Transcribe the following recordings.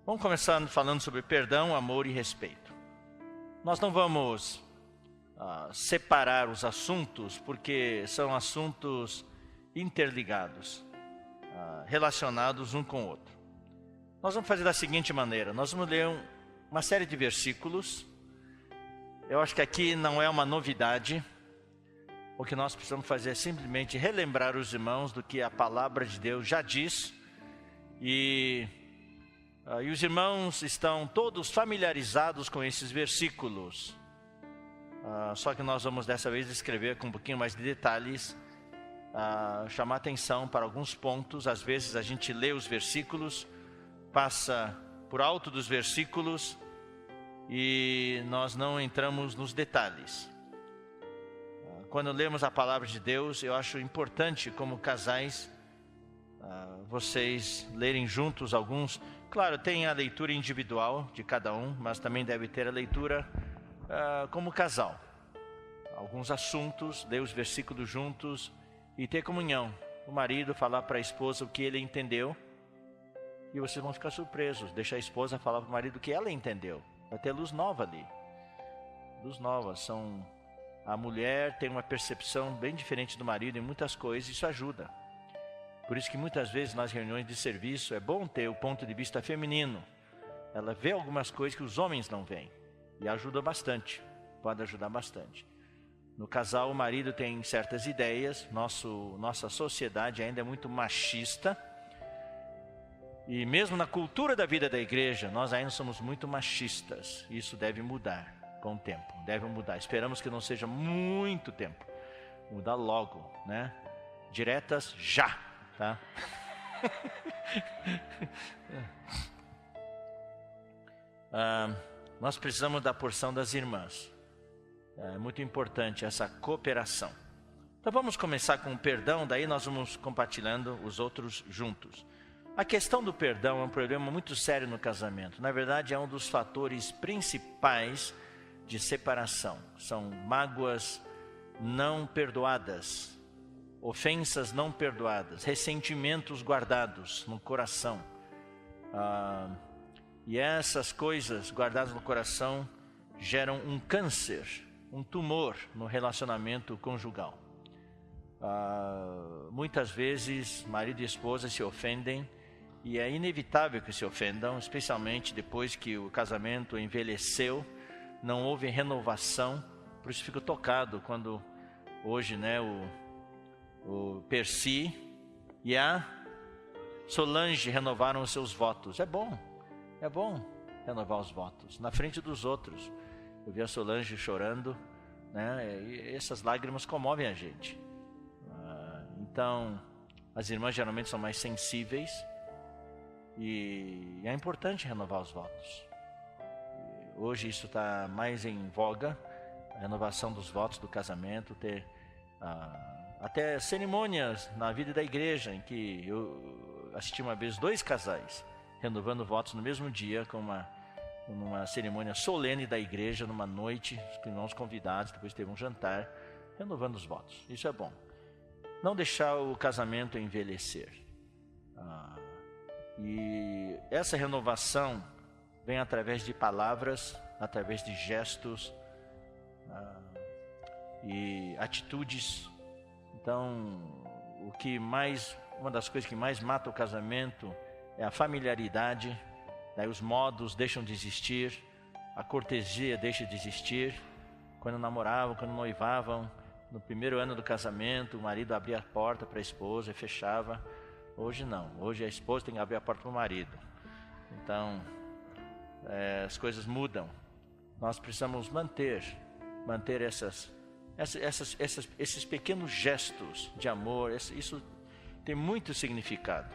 Vamos começar falando sobre perdão, amor e respeito. Nós não vamos separar os assuntos, porque são assuntos interligados, relacionados um com o outro. Nós vamos fazer da seguinte maneira: nós vamos ler uma série de versículos. Eu acho que aqui não é uma novidade. O que nós precisamos fazer é simplesmente relembrar os irmãos do que a palavra de Deus já diz. E os irmãos estão todos familiarizados com esses versículos. Só que nós vamos dessa vez escrever com um pouquinho mais de detalhes, chamar atenção para alguns pontos. Às vezes a gente lê os versículos, passa por alto dos versículos e nós não entramos nos detalhes. Quando lemos a palavra de Deus, eu acho importante, como casais, vocês lerem juntos alguns. Claro, tem a leitura individual de cada um, mas também deve ter a leitura como casal. Alguns assuntos, ler os versículos juntos e ter comunhão. O marido falar para a esposa o que ele entendeu e vocês vão ficar surpresos. Deixa a esposa falar para o marido o que ela entendeu. Vai ter luz nova ali. Luz nova. A mulher tem uma percepção bem diferente do marido em muitas coisas, isso ajuda. Por isso que muitas vezes nas reuniões de serviço é bom ter o ponto de vista feminino. Ela vê algumas coisas que os homens não veem e ajuda bastante, pode ajudar bastante. No casal, o marido tem certas ideias, nossa sociedade ainda é muito machista. E mesmo na cultura da vida da igreja, nós ainda somos muito machistas. Isso deve mudar com o tempo, deve mudar. Esperamos que não seja muito tempo. Mudar logo, né? Diretas já, tá? Nós precisamos da porção das irmãs. É muito importante essa cooperação. Então vamos começar com o perdão, daí nós vamos compartilhando os outros juntos. A questão do perdão é um problema muito sério no casamento. Na verdade, é um dos fatores principais de separação. São mágoas não perdoadas, ofensas não perdoadas, ressentimentos guardados no coração. E essas coisas guardadas no coração geram um câncer, um tumor no relacionamento conjugal. Muitas vezes marido e esposa se ofendem e é inevitável que se ofendam, especialmente depois que o casamento envelheceu, não houve renovação. Por isso fico tocado quando hoje, né, o Percy e a Solange renovaram os seus votos. É bom renovar os votos na frente dos outros. Eu vi a Solange chorando, né, e essas lágrimas comovem a gente. Então, as irmãs geralmente são mais sensíveis e é importante renovar os votos. Hoje isso está mais em voga, a renovação dos votos do casamento, ter até cerimônias na vida da igreja, em que eu assisti uma vez 2 casais renovando votos no mesmo dia, com numa cerimônia solene da igreja, numa noite, os irmãos convidados, depois teve um jantar, renovando os votos. Isso é bom. Não deixar o casamento envelhecer. E essa renovação vem através de palavras, através de gestos e atitudes. Então, uma das coisas que mais mata o casamento é a familiaridade. Daí os modos deixam de existir, a cortesia deixa de existir. Quando namoravam, quando noivavam, no primeiro ano do casamento, o marido abria a porta para a esposa e fechava. Hoje não, hoje a esposa tem que abrir a porta para o marido. Então, as coisas mudam. Nós precisamos manter esses pequenos gestos de amor. Isso tem muito significado.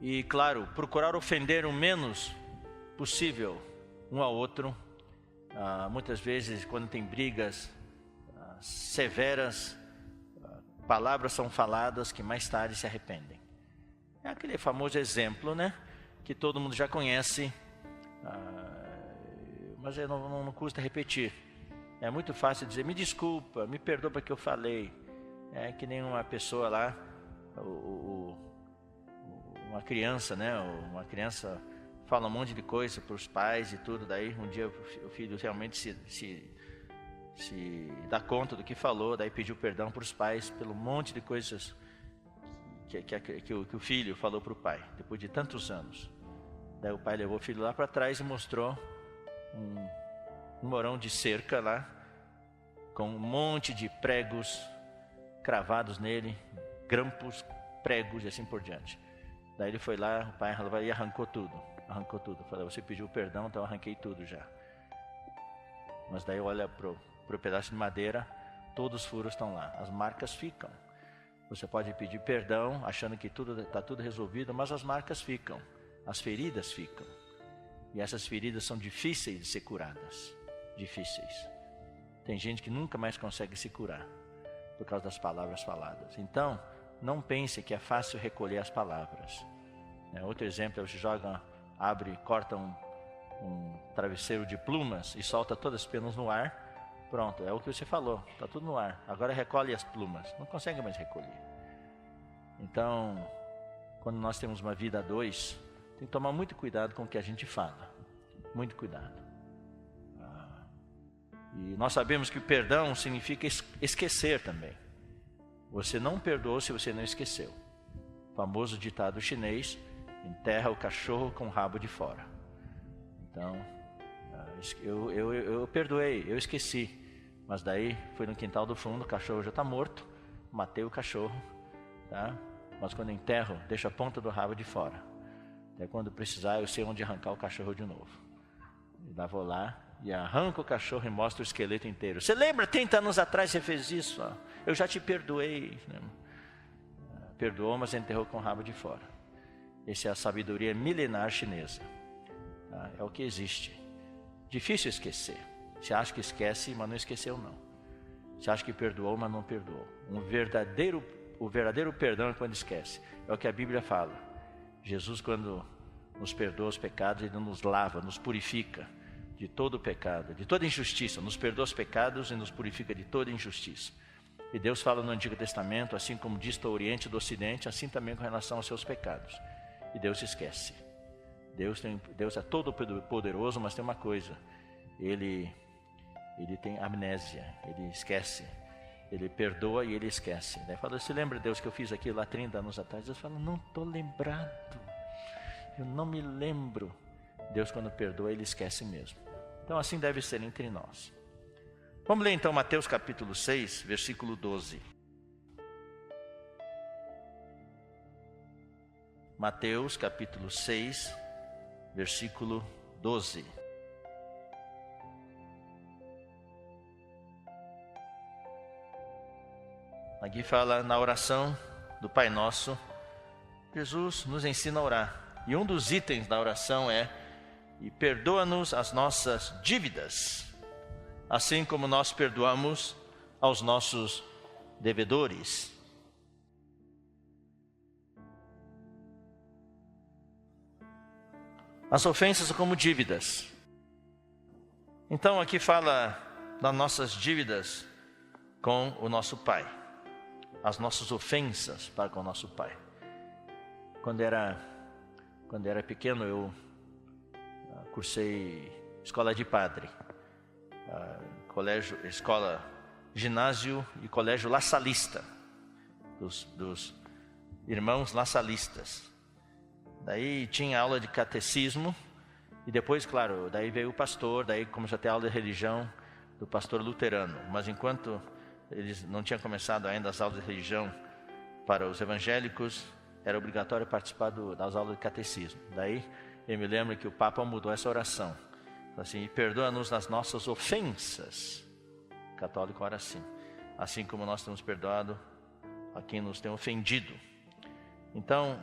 E claro, procurar ofender o menos possível um ao outro. Muitas vezes, quando tem brigas severas, palavras são faladas que mais tarde se arrependem. É aquele famoso exemplo, né, que todo mundo já conhece, mas não custa repetir. É muito fácil dizer: me desculpa, me perdoa porque eu falei. É que nem uma pessoa lá, uma criança, né? Uma criança fala um monte de coisa para os pais e tudo. Daí um dia o filho realmente se dá conta do que falou, daí pediu perdão para os pais pelo monte de coisas que o filho falou para o pai, depois de tantos anos. Daí o pai levou o filho lá para trás e mostrou um morão de cerca lá, com um monte de pregos cravados nele, grampos, pregos e assim por diante. Daí ele foi lá, o pai e arrancou tudo. Falou, você pediu perdão, então eu arranquei tudo já. Mas daí olha pro pedaço de madeira, todos os furos estão lá, as marcas ficam. Você pode pedir perdão, achando que está tudo resolvido, mas as marcas ficam, as feridas ficam. E essas feridas são difíceis de ser curadas, difíceis. Tem gente que nunca mais consegue se curar, por causa das palavras faladas. Então, não pense que é fácil recolher as palavras. Outro exemplo, você corta um travesseiro de plumas e solta todas as penas no ar. Pronto, é o que você falou, está tudo no ar. Agora recolhe as plumas, não consegue mais recolher. Então, quando nós temos uma vida a dois, tem que tomar muito cuidado com o que a gente fala. Muito cuidado. E nós sabemos que o perdão significa esquecer também. Você não perdoou se você não esqueceu. O famoso ditado chinês, enterra o cachorro com o rabo de fora. Então, eu perdoei, eu esqueci. Mas daí, fui no quintal do fundo, o cachorro já está morto, matei o cachorro, tá? Mas quando enterro, deixo a ponta do rabo de fora. Até quando precisar, eu sei onde arrancar o cachorro de novo. E daí vou lá e arranco o cachorro e mostro o esqueleto inteiro. Você lembra, 30 anos atrás você fez isso? Eu já te perdoei. Perdoou, mas enterrou com o rabo de fora. Essa é a sabedoria milenar chinesa. Tá? É o que existe. Difícil esquecer. Você acha que esquece, mas não esqueceu não. Você acha que perdoou, mas não perdoou. O verdadeiro perdão é quando esquece. É o que a Bíblia fala. Jesus, quando nos perdoa os pecados, Ele nos lava, nos purifica de todo o pecado, de toda injustiça. Nos perdoa os pecados e nos purifica de toda injustiça. E Deus fala no Antigo Testamento, assim como dista o Oriente do Ocidente, assim também com relação aos seus pecados. E Deus se esquece. Deus é todo poderoso, mas tem uma coisa. Ele tem amnésia, ele esquece, ele perdoa e ele esquece. Daí fala, você lembra, Deus, que eu fiz aquilo lá 30 anos atrás? Deus fala, não estou lembrado, eu não me lembro. Deus, quando perdoa, ele esquece mesmo. Então assim deve ser entre nós. Vamos ler então Mateus capítulo 6, versículo 12. Mateus capítulo 6, versículo 12. Aqui fala na oração do Pai Nosso, Jesus nos ensina a orar. E um dos itens da oração é, e perdoa-nos as nossas dívidas, assim como nós perdoamos aos nossos devedores. As ofensas são como dívidas. Então aqui fala das nossas dívidas com o nosso Pai. As nossas ofensas para com o nosso Pai. Quando era pequeno, eu cursei escola de padre, ginásio e colégio La Salista, dos irmãos La Salistas. Daí tinha aula de catecismo e depois, claro, daí veio o pastor, daí começou a ter aula de religião do pastor luterano. Mas enquanto eles não tinham começado ainda as aulas de religião para os evangélicos, era obrigatório participar das aulas de catecismo. Daí eu me lembro que o Papa mudou essa oração. Assim, perdoa-nos nas nossas ofensas. O católico ora assim como nós temos perdoado a quem nos tem ofendido. Então,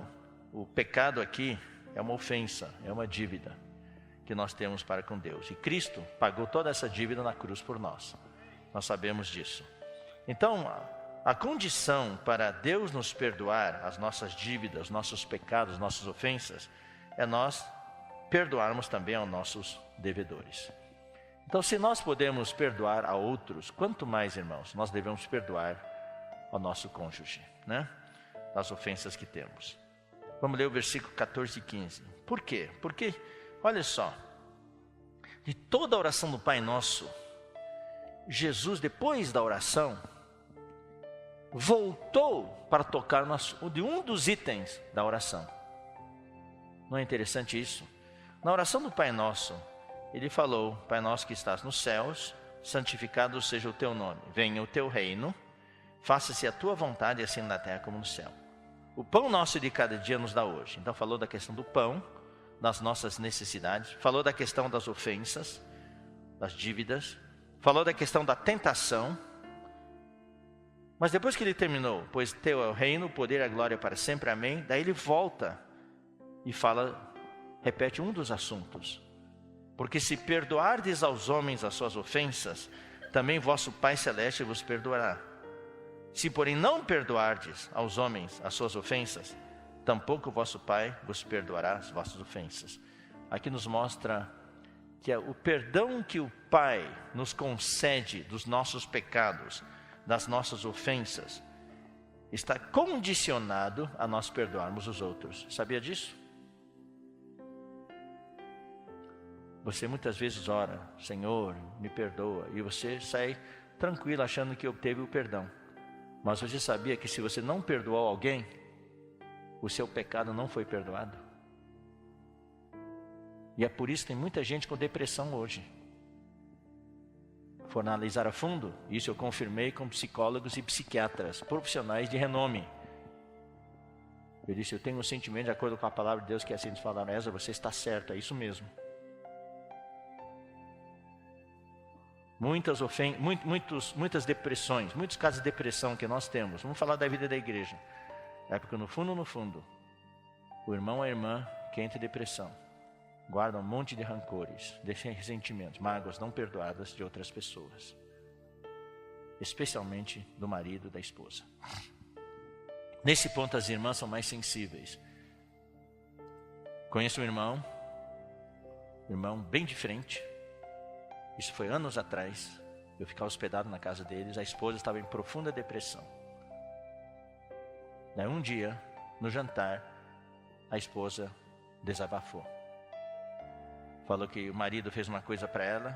o pecado aqui é uma ofensa, é uma dívida que nós temos para com Deus. E Cristo pagou toda essa dívida na cruz por nós. Nós sabemos disso. Então, a condição para Deus nos perdoar as nossas dívidas, nossos pecados, nossas ofensas, é nós perdoarmos também aos nossos devedores. Então, se nós podemos perdoar a outros, quanto mais, irmãos, nós devemos perdoar ao nosso cônjuge, né? Das ofensas que temos. Vamos ler o versículo 14 e 15. Por quê? Porque olha só, de toda a oração do Pai Nosso, Jesus, depois da oração, voltou para tocar de um dos itens da oração. Não é interessante isso? Na oração do Pai Nosso, ele falou: Pai Nosso que estás nos céus, santificado seja o teu nome, venha o teu reino, faça-se a tua vontade, assim na terra como no céu. O pão nosso de cada dia nos dá hoje. Então falou da questão do pão, das nossas necessidades, falou da questão das ofensas, das dívidas, falou da questão da tentação. Mas depois que ele terminou, pois teu é o reino, o poder e a glória para sempre, amém. Daí ele volta e fala, repete um dos assuntos. Porque se perdoardes aos homens as suas ofensas, também vosso Pai Celeste vos perdoará. Se porém não perdoardes aos homens as suas ofensas, tampouco o vosso Pai vos perdoará as vossas ofensas. Aqui nos mostra que o perdão que o Pai nos concede dos nossos pecados, das nossas ofensas, está condicionado a nós perdoarmos os outros. Sabia disso? Você muitas vezes ora, Senhor, me perdoa, e você sai tranquilo achando que obteve o perdão. Mas você sabia que se você não perdoou alguém, o seu pecado não foi perdoado? E é por isso que tem muita gente com depressão hoje. For analisar a fundo, isso eu confirmei com psicólogos e psiquiatras, profissionais de renome. Eu disse, eu tenho um sentimento de acordo com a palavra de Deus, que é assim, eles falaram, Ezra, você está certo, é isso mesmo. Muitas depressões, muitos casos de depressão que nós temos. Vamos falar da vida da igreja. É porque no fundo, o irmão ou a irmã que entra em depressão, guarda um monte de rancores, ressentimentos, mágoas não perdoadas de outras pessoas. Especialmente do marido, da esposa. Nesse ponto as irmãs são mais sensíveis. Conheço um irmão bem diferente. Isso foi anos atrás, eu ficava hospedado na casa deles, a esposa estava em profunda depressão. Daí um dia, no jantar, a esposa desabafou. Falou que o marido fez uma coisa para ela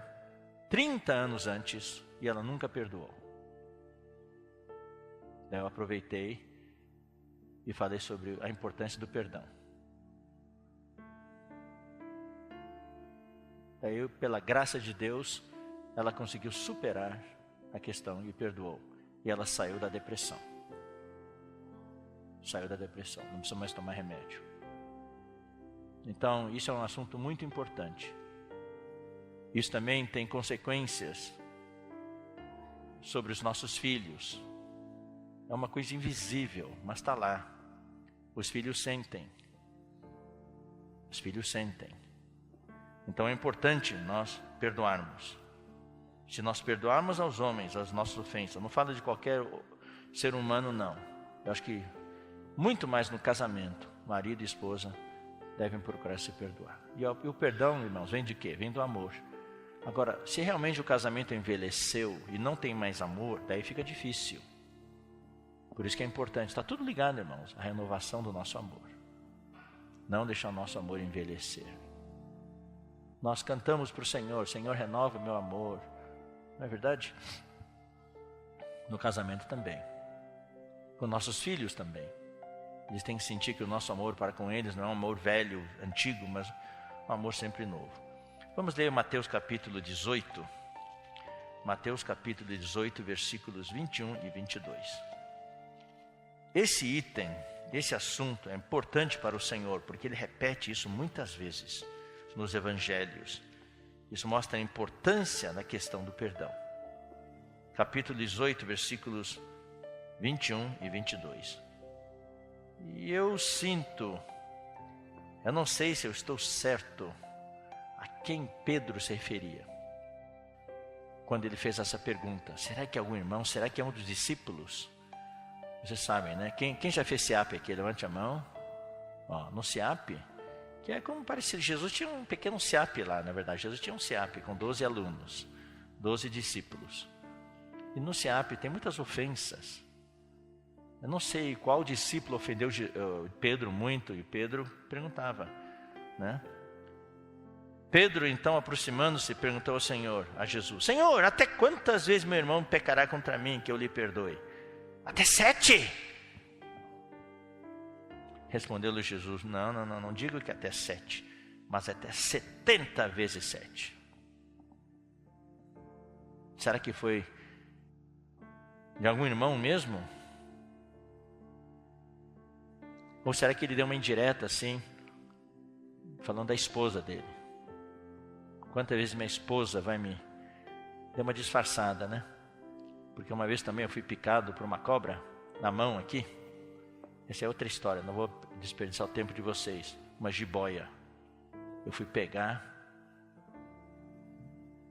30 anos antes e ela nunca perdoou. Daí eu aproveitei e falei sobre a importância do perdão. Daí, pela graça de Deus, ela conseguiu superar a questão e perdoou. E ela saiu da depressão. Saiu da depressão, não precisa mais tomar remédio. Então, isso é um assunto muito importante. Isso também tem consequências sobre os nossos filhos. É uma coisa invisível, mas está lá. Os filhos sentem. Os filhos sentem. Então é importante nós perdoarmos. Se nós perdoarmos aos homens as nossas ofensas, não falo de qualquer ser humano não. Eu acho que muito mais no casamento, marido e esposa devem procurar se perdoar. E o perdão, irmãos, vem de quê? Vem do amor. Agora, se realmente o casamento envelheceu e não tem mais amor, daí fica difícil. Por isso que é importante, está tudo ligado, irmãos, a renovação do nosso amor. Não deixar o nosso amor envelhecer. Nós cantamos para o Senhor, Senhor, renova o meu amor. Não é verdade? No casamento também. Com nossos filhos também. Eles têm que sentir que o nosso amor para com eles não é um amor velho, antigo, mas um amor sempre novo. Vamos ler Mateus capítulo 18. Mateus capítulo 18, versículos 21 e 22. Esse item, esse assunto é importante para o Senhor, porque Ele repete isso muitas vezes nos evangelhos. Isso mostra a importância da questão do perdão. Capítulo 18, versículos 21 e 22. E eu não sei se eu estou certo a quem Pedro se referia quando ele fez essa pergunta. Será que é algum irmão? Será que é um dos discípulos? Vocês sabem, né? Quem já fez SEAP aqui? Levante a mão. Ó, no SEAP, que é como parecido. Jesus tinha um pequeno SEAP lá, na verdade. Jesus tinha um SEAP com 12 alunos, 12 discípulos. E no SEAP tem muitas ofensas. Eu não sei qual discípulo ofendeu Pedro muito, e Pedro perguntava, né? Pedro, então, aproximando-se, perguntou ao Senhor, a Jesus: Senhor, até quantas vezes meu irmão pecará contra mim que eu lhe perdoe? Até 7? Respondeu-lhe Jesus: não digo que até 7, mas até 70 vezes 7. Será que foi de algum irmão mesmo? Ou será que ele deu uma indireta assim, falando da esposa dele? Quantas vezes minha esposa vai me... Deu uma disfarçada, né? Porque uma vez também eu fui picado por uma cobra na mão aqui. Essa é outra história, não vou desperdiçar o tempo de vocês. Uma jiboia. Eu fui pegar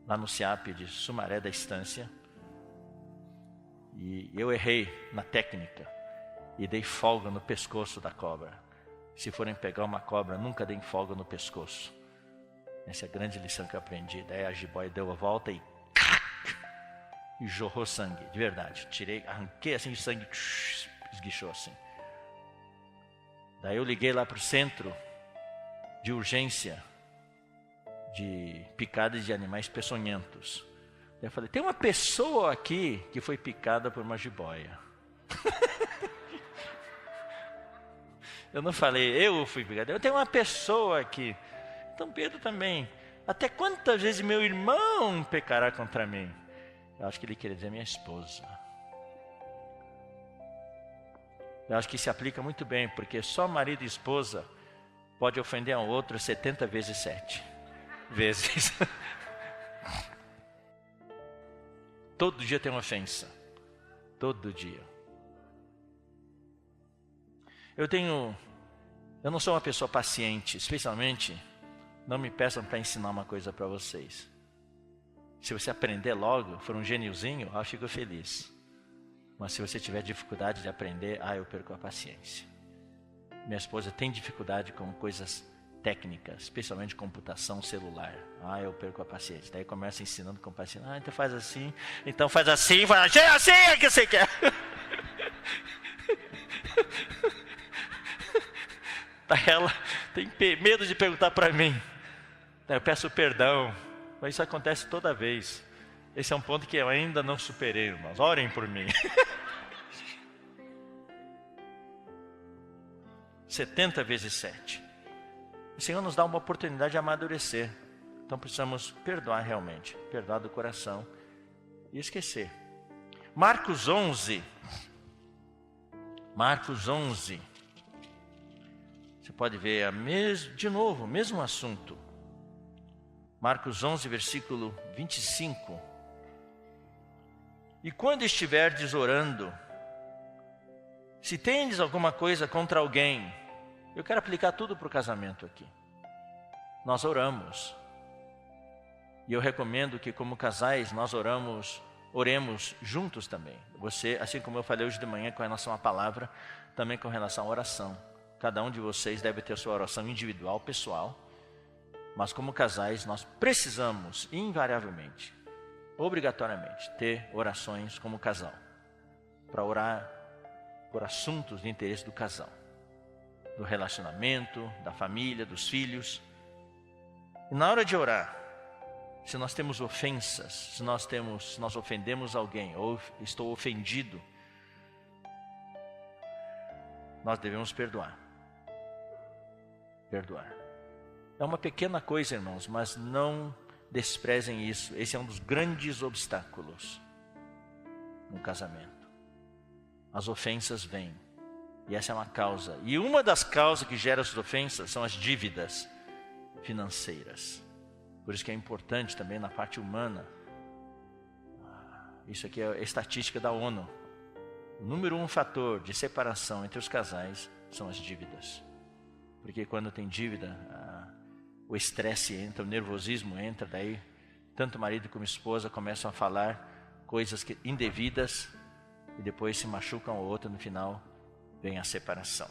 lá no SEAP de Sumaré da Estância. E eu errei na técnica. E dei folga no pescoço da cobra. Se forem pegar uma cobra, nunca deem folga no pescoço. Essa é a grande lição que eu aprendi. Daí a jiboia deu a volta e jorrou sangue, de verdade. Arranquei assim o sangue, esguichou assim. Daí eu liguei lá para o centro de urgência de picadas de animais peçonhentos. Daí eu falei: tem uma pessoa aqui que foi picada por uma jiboia. Eu não falei, eu fui picado. Eu tenho uma pessoa aqui. Então Pedro também. Até quantas vezes meu irmão pecará contra mim? Eu acho que ele queria dizer minha esposa. Eu acho que se aplica muito bem, porque só marido e esposa pode ofender ao outro 70 vezes 7 vezes. Todo dia tem uma ofensa. Todo dia. Eu não sou uma pessoa paciente, especialmente, não me peçam para ensinar uma coisa para vocês. Se você aprender logo, for um geniozinho, eu fico feliz. Mas se você tiver dificuldade de aprender, eu perco a paciência. Minha esposa tem dificuldade com coisas técnicas, especialmente computação celular. Eu perco a paciência. Daí começa ensinando com paciência. Então faz assim, faz assim é que você quer. Daí ela tem medo de perguntar para mim. Daí eu peço perdão. Mas isso acontece toda vez. Esse é um ponto que eu ainda não superei, irmãos. Orem por mim. 70 vezes 7. O Senhor nos dá uma oportunidade de amadurecer. Então precisamos perdoar realmente. Perdoar do coração. E esquecer. Marcos 11. Marcos 11. Você pode ver de novo, o mesmo assunto. Marcos 11, versículo 25. E quando estiverdes orando, se tendes alguma coisa contra alguém, eu quero aplicar tudo para o casamento aqui. Nós oramos. E eu recomendo que como casais nós oremos juntos também. Você, assim como eu falei hoje de manhã com relação à palavra, também com relação à oração. Cada um de vocês deve ter sua oração individual, pessoal. Mas como casais, nós precisamos, invariavelmente, obrigatoriamente, ter orações como casal. Para orar por assuntos de interesse do casal. Do relacionamento, da família, dos filhos. E na hora de orar, se nós temos ofensas, se nós ofendemos alguém, ou estou ofendido, nós devemos perdoar. Perdoar. É uma pequena coisa, irmãos, mas não desprezem isso. Esse é um dos grandes obstáculos no casamento. As ofensas vêm. E essa é uma causa. E uma das causas que gera essas ofensas são as dívidas financeiras. Por isso que é importante também na parte humana. Isso aqui é a estatística da ONU. O número 1 fator de separação entre os casais são as dívidas. Porque quando tem dívida, o estresse entra, o nervosismo entra, daí tanto marido como esposa começam a falar coisas indevidas e depois se machucam o outro, no final vem a separação.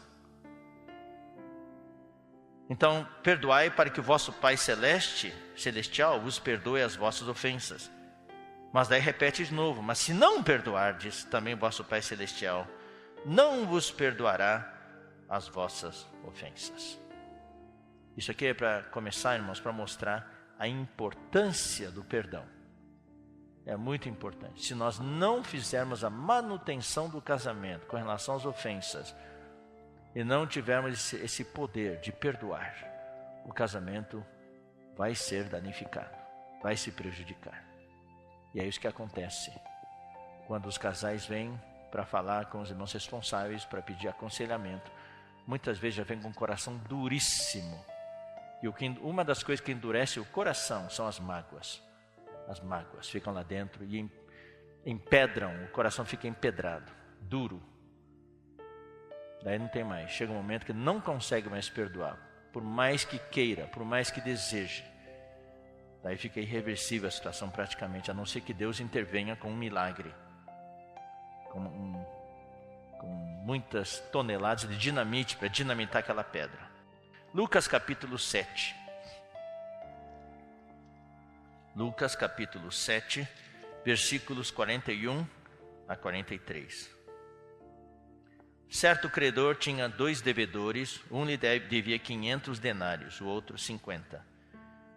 Então, perdoai para que o vosso Pai celestial vos perdoe as vossas ofensas. Mas daí repete de novo: mas se não perdoardes, também o vosso Pai celestial não vos perdoará as vossas ofensas. Isso aqui é para começar, irmãos, para mostrar a importância do perdão. É muito importante. Se nós não fizermos a manutenção do casamento com relação às ofensas e não tivermos esse poder de perdoar, o casamento vai ser danificado, vai se prejudicar. E é isso que acontece quando os casais vêm para falar com os irmãos responsáveis, para pedir aconselhamento. Muitas vezes já vem com o coração duríssimo. E uma das coisas que endurece o coração são as mágoas. As mágoas ficam lá dentro e empedram, o coração fica empedrado, duro. Daí não tem mais. Chega um momento que não consegue mais perdoar, por mais que queira, por mais que deseje. Daí fica irreversível a situação praticamente, a não ser que Deus intervenha com um milagre. Com muitas toneladas de dinamite para dinamitar aquela pedra. Lucas capítulo 7. Lucas capítulo 7, versículos 41 a 43. Certo credor tinha 2 devedores, um lhe devia 500 denários, o outro 50.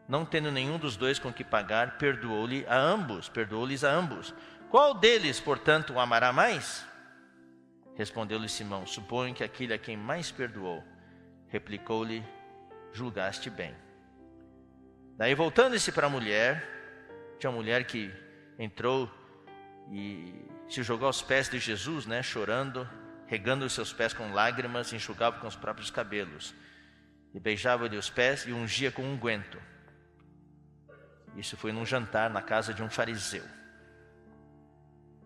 Não tendo nenhum dos dois com que pagar, perdoou-lhes a ambos. Qual deles, portanto, o amará mais? Respondeu-lhe Simão, suponho que aquele a quem mais perdoou. Replicou-lhe, julgaste bem. Daí voltando-se para a mulher, tinha uma mulher que entrou e se jogou aos pés de Jesus, chorando, regando os seus pés com lágrimas, enxugava com os próprios cabelos. E beijava-lhe os pés e ungia com unguento. Isso foi num jantar na casa de um fariseu.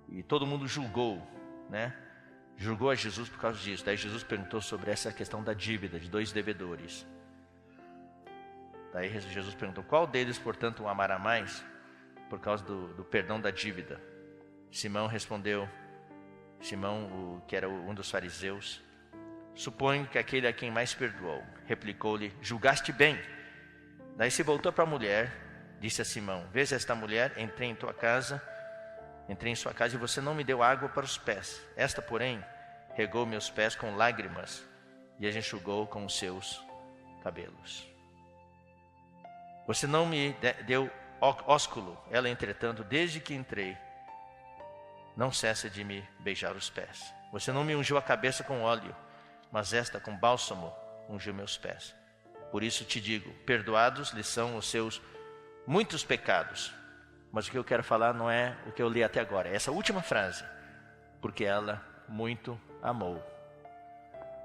E todo mundo julgou, julgou a Jesus por causa disso. Daí Jesus perguntou sobre essa questão da dívida, de 2 devedores. Daí Jesus perguntou, qual deles, portanto, o amará mais? Por causa do perdão da dívida. Simão respondeu, que era um dos fariseus, suponho que aquele a quem mais perdoou. Replicou-lhe, julgaste bem. Daí se voltou para a mulher, disse a Simão, vês esta mulher, entrei em sua casa e você não me deu água para os pés. Esta, porém, regou meus pés com lágrimas e as enxugou com os seus cabelos. Você não me deu ósculo. Ela, entretanto, desde que entrei, não cessa de me beijar os pés. Você não me ungiu a cabeça com óleo, mas esta com bálsamo ungiu meus pés. Por isso te digo, perdoados lhe são os seus muitos pecados. Mas o que eu quero falar não é o que eu li até agora, é essa última frase. Porque ela muito amou.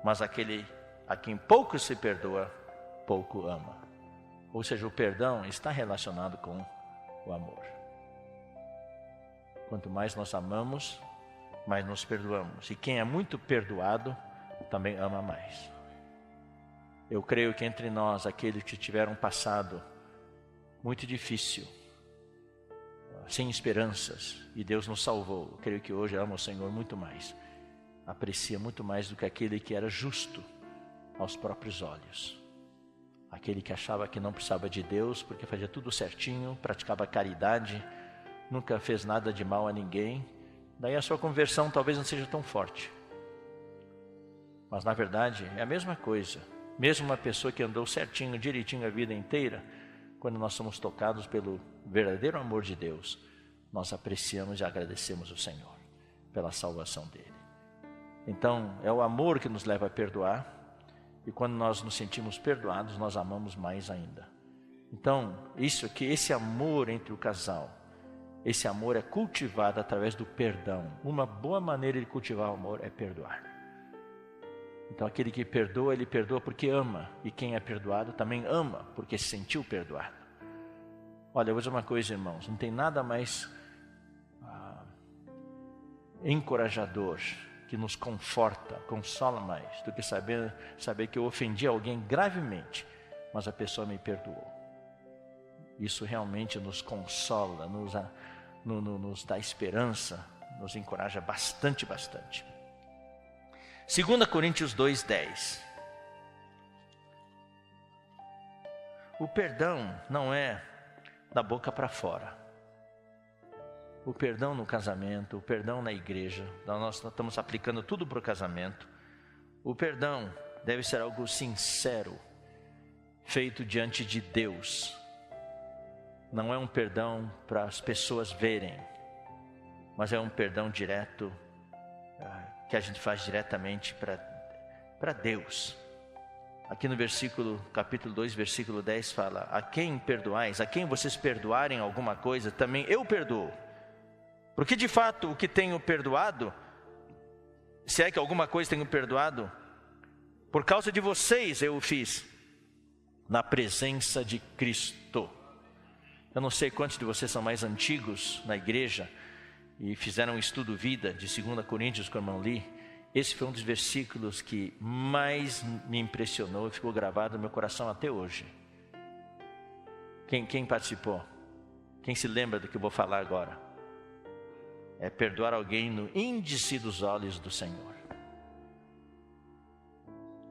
Mas aquele a quem pouco se perdoa, pouco ama. Ou seja, o perdão está relacionado com o amor. Quanto mais nós amamos, mais nos perdoamos. E quem é muito perdoado, também ama mais. Eu creio que entre nós, aqueles que tiveram um passado muito difícil, sem esperanças, e Deus nos salvou, eu creio que hoje ama o Senhor muito mais. Aprecia muito mais do que aquele que era justo aos próprios olhos. Aquele que achava que não precisava de Deus, porque fazia tudo certinho, praticava caridade, nunca fez nada de mal a ninguém. Daí a sua conversão talvez não seja tão forte. Mas na verdade é a mesma coisa. Mesmo uma pessoa que andou certinho, direitinho a vida inteira, quando nós somos tocados pelo verdadeiro amor de Deus, nós apreciamos e agradecemos o Senhor pela salvação dele. Então é o amor que nos leva a perdoar. E quando nós nos sentimos perdoados, nós amamos mais ainda. Então, esse amor entre o casal, esse amor é cultivado através do perdão. Uma boa maneira de cultivar o amor é perdoar. Então, aquele que perdoa, ele perdoa porque ama. E quem é perdoado também ama, porque se sentiu perdoado. Olha, eu vou dizer uma coisa, irmãos. Não tem nada mais encorajador, que nos conforta, consola mais, do que saber que eu ofendi alguém gravemente, mas a pessoa me perdoou. Isso realmente nos consola, nos dá esperança, nos encoraja bastante. 2 Coríntios 2:10. O perdão não é da boca para fora. O perdão no casamento, o perdão na igreja, nós estamos aplicando tudo para o casamento. O perdão deve ser algo sincero, feito diante de Deus. não é um perdão para as pessoas verem, mas é um perdão direto, que a gente faz diretamente para Deus. Aqui no capítulo 2, versículo 10 fala: a quem perdoais, a quem vocês perdoarem alguma coisa, também eu perdoo. Porque de fato o que tenho perdoado, se é que alguma coisa tenho perdoado, por causa de vocês eu o fiz, na presença de Cristo. Eu não sei quantos de vocês são mais antigos na igreja e fizeram um estudo vida de 2 Coríntios com o irmão Lee. Esse foi um dos versículos que mais me impressionou e ficou gravado no meu coração até hoje. Quem participou? Quem se lembra do que eu vou falar agora? É perdoar alguém no índice dos olhos do Senhor.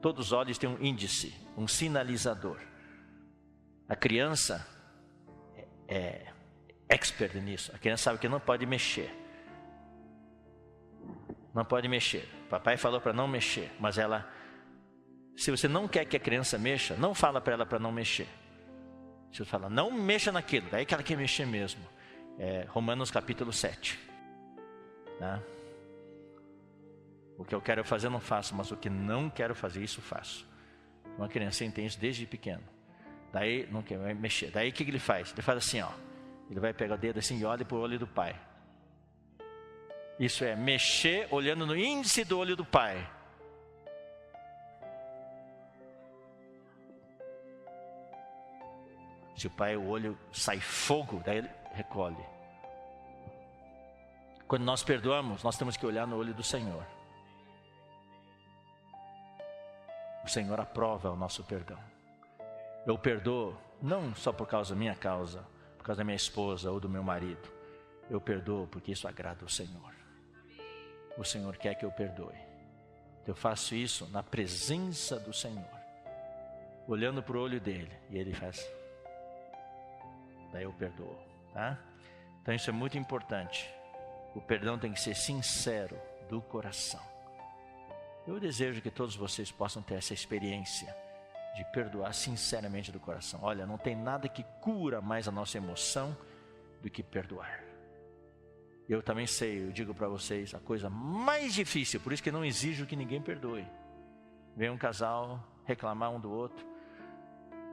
Todos os olhos têm um índice, um sinalizador. A criança é expert nisso. A criança sabe que não pode mexer. Não pode mexer. Papai falou para não mexer, mas ela, se você não quer que a criança mexa, não fala para ela para não mexer. Se você fala, não mexa naquilo, daí que ela quer mexer mesmo. Romanos capítulo 7. Tá? O que eu quero fazer eu não faço, mas o que não quero fazer, isso faço. Uma criança entende isso desde pequeno. Daí não quer mexer. Daí o que ele faz? Ele faz assim, ó. Ele vai pegar o dedo assim e olha para o olho do pai. Isso é mexer olhando no índice do olho do pai. Se o pai, o olho sai fogo, daí ele recolhe. Quando nós perdoamos, nós temos que olhar no olho do Senhor. O Senhor aprova o nosso perdão. Eu perdoo não só por causa da minha causa, por causa da minha esposa ou do meu marido. Eu perdoo porque isso agrada o Senhor. O Senhor quer que eu perdoe. Eu faço isso na presença do Senhor, olhando para o olho dele, e ele faz. Daí eu perdoo, tá? Então isso é muito importante. O perdão tem que ser sincero, do coração. Eu desejo que todos vocês possam ter essa experiência de perdoar sinceramente do coração. Olha, não tem nada que cura mais a nossa emoção do que perdoar. Eu também sei, eu digo para vocês, a coisa mais difícil, por isso que não exijo que ninguém perdoe. Vem um casal reclamar um do outro.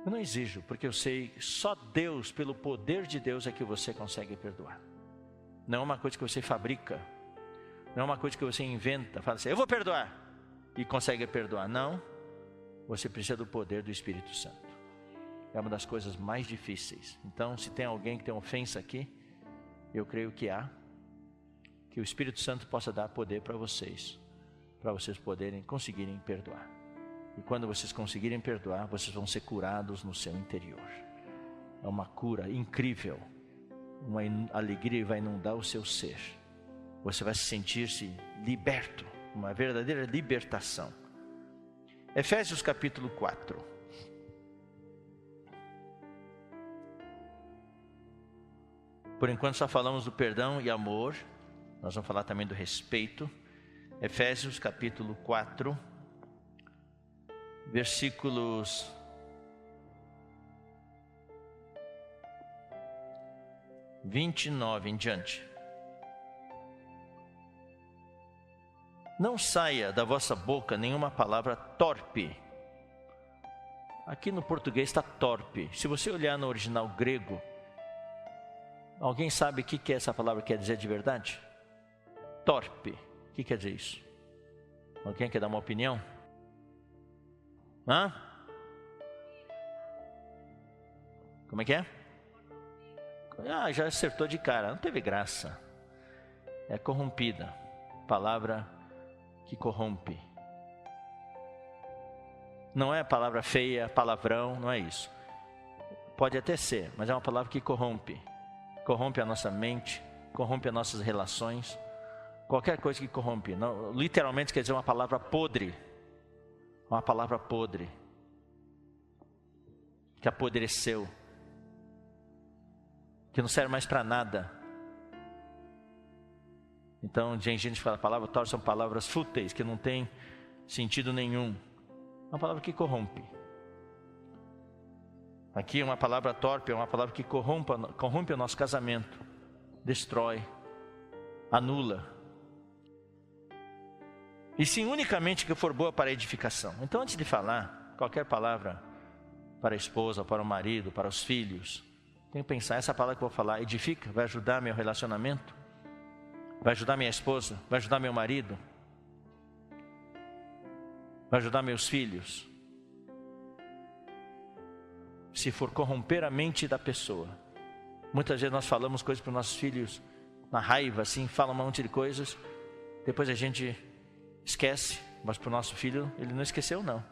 Eu não exijo, porque eu sei que só Deus, pelo poder de Deus, é que você consegue perdoar. Não é uma coisa que você fabrica. Não é uma coisa que você inventa. Fala assim, eu vou perdoar. E consegue perdoar. Não. Você precisa do poder do Espírito Santo. É uma das coisas mais difíceis. Então, se tem alguém que tem ofensa aqui, eu creio que há. Que o Espírito Santo possa dar poder para vocês poderem, conseguirem perdoar. E quando vocês conseguirem perdoar, vocês vão ser curados no seu interior. É uma cura incrível. Uma alegria vai inundar o seu ser. Você vai se sentir-se liberto. Uma verdadeira libertação. Efésios capítulo 4. Por enquanto só falamos do perdão e amor. Nós vamos falar também do respeito. Efésios capítulo 4, versículos 29 em diante. Não saia da vossa boca nenhuma palavra torpe. Aqui no português está torpe. Se você olhar no original grego, alguém sabe o que essa palavra quer dizer de verdade? Torpe. O que quer dizer isso? Alguém quer dar uma opinião? Hã? Como é que é? Já acertou de cara. Não teve graça. É corrompida. Palavra que corrompe. Não é palavra feia, palavrão, não é isso. Pode até ser, mas é uma palavra que corrompe. Corrompe a nossa mente, corrompe as nossas relações. Qualquer coisa que corrompe. Não, literalmente quer dizer uma palavra podre. Uma palavra podre. Que apodreceu. Que não serve mais para nada. Então, gente que fala, palavra torta são palavras fúteis, que não tem sentido nenhum. Uma palavra que corrompe. Aqui uma palavra torpe é uma palavra que corrompe o nosso casamento, destrói, anula. E sim unicamente que for boa para a edificação. Então, antes de falar qualquer palavra para a esposa, para o marido, para os filhos, tem que pensar, essa palavra que eu vou falar edifica, vai ajudar meu relacionamento? Vai ajudar minha esposa? Vai ajudar meu marido? Vai ajudar meus filhos? Se for corromper a mente da pessoa. Muitas vezes nós falamos coisas para os nossos filhos na raiva, assim, fala um monte de coisas, depois a gente esquece, mas para o nosso filho ele não esqueceu não.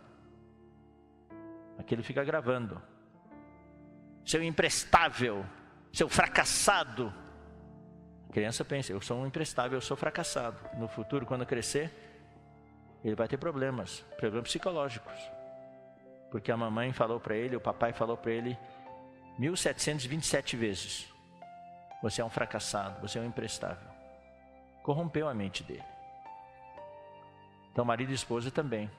Aquilo fica gravando. Seu imprestável, seu fracassado. A criança pensa, eu sou um imprestável, eu sou fracassado. No futuro, quando crescer, ele vai ter problemas psicológicos. Porque a mamãe falou para ele, o papai falou para ele 1727 vezes. Você é um fracassado, você é um imprestável. Corrompeu a mente dele. Então marido e esposa também.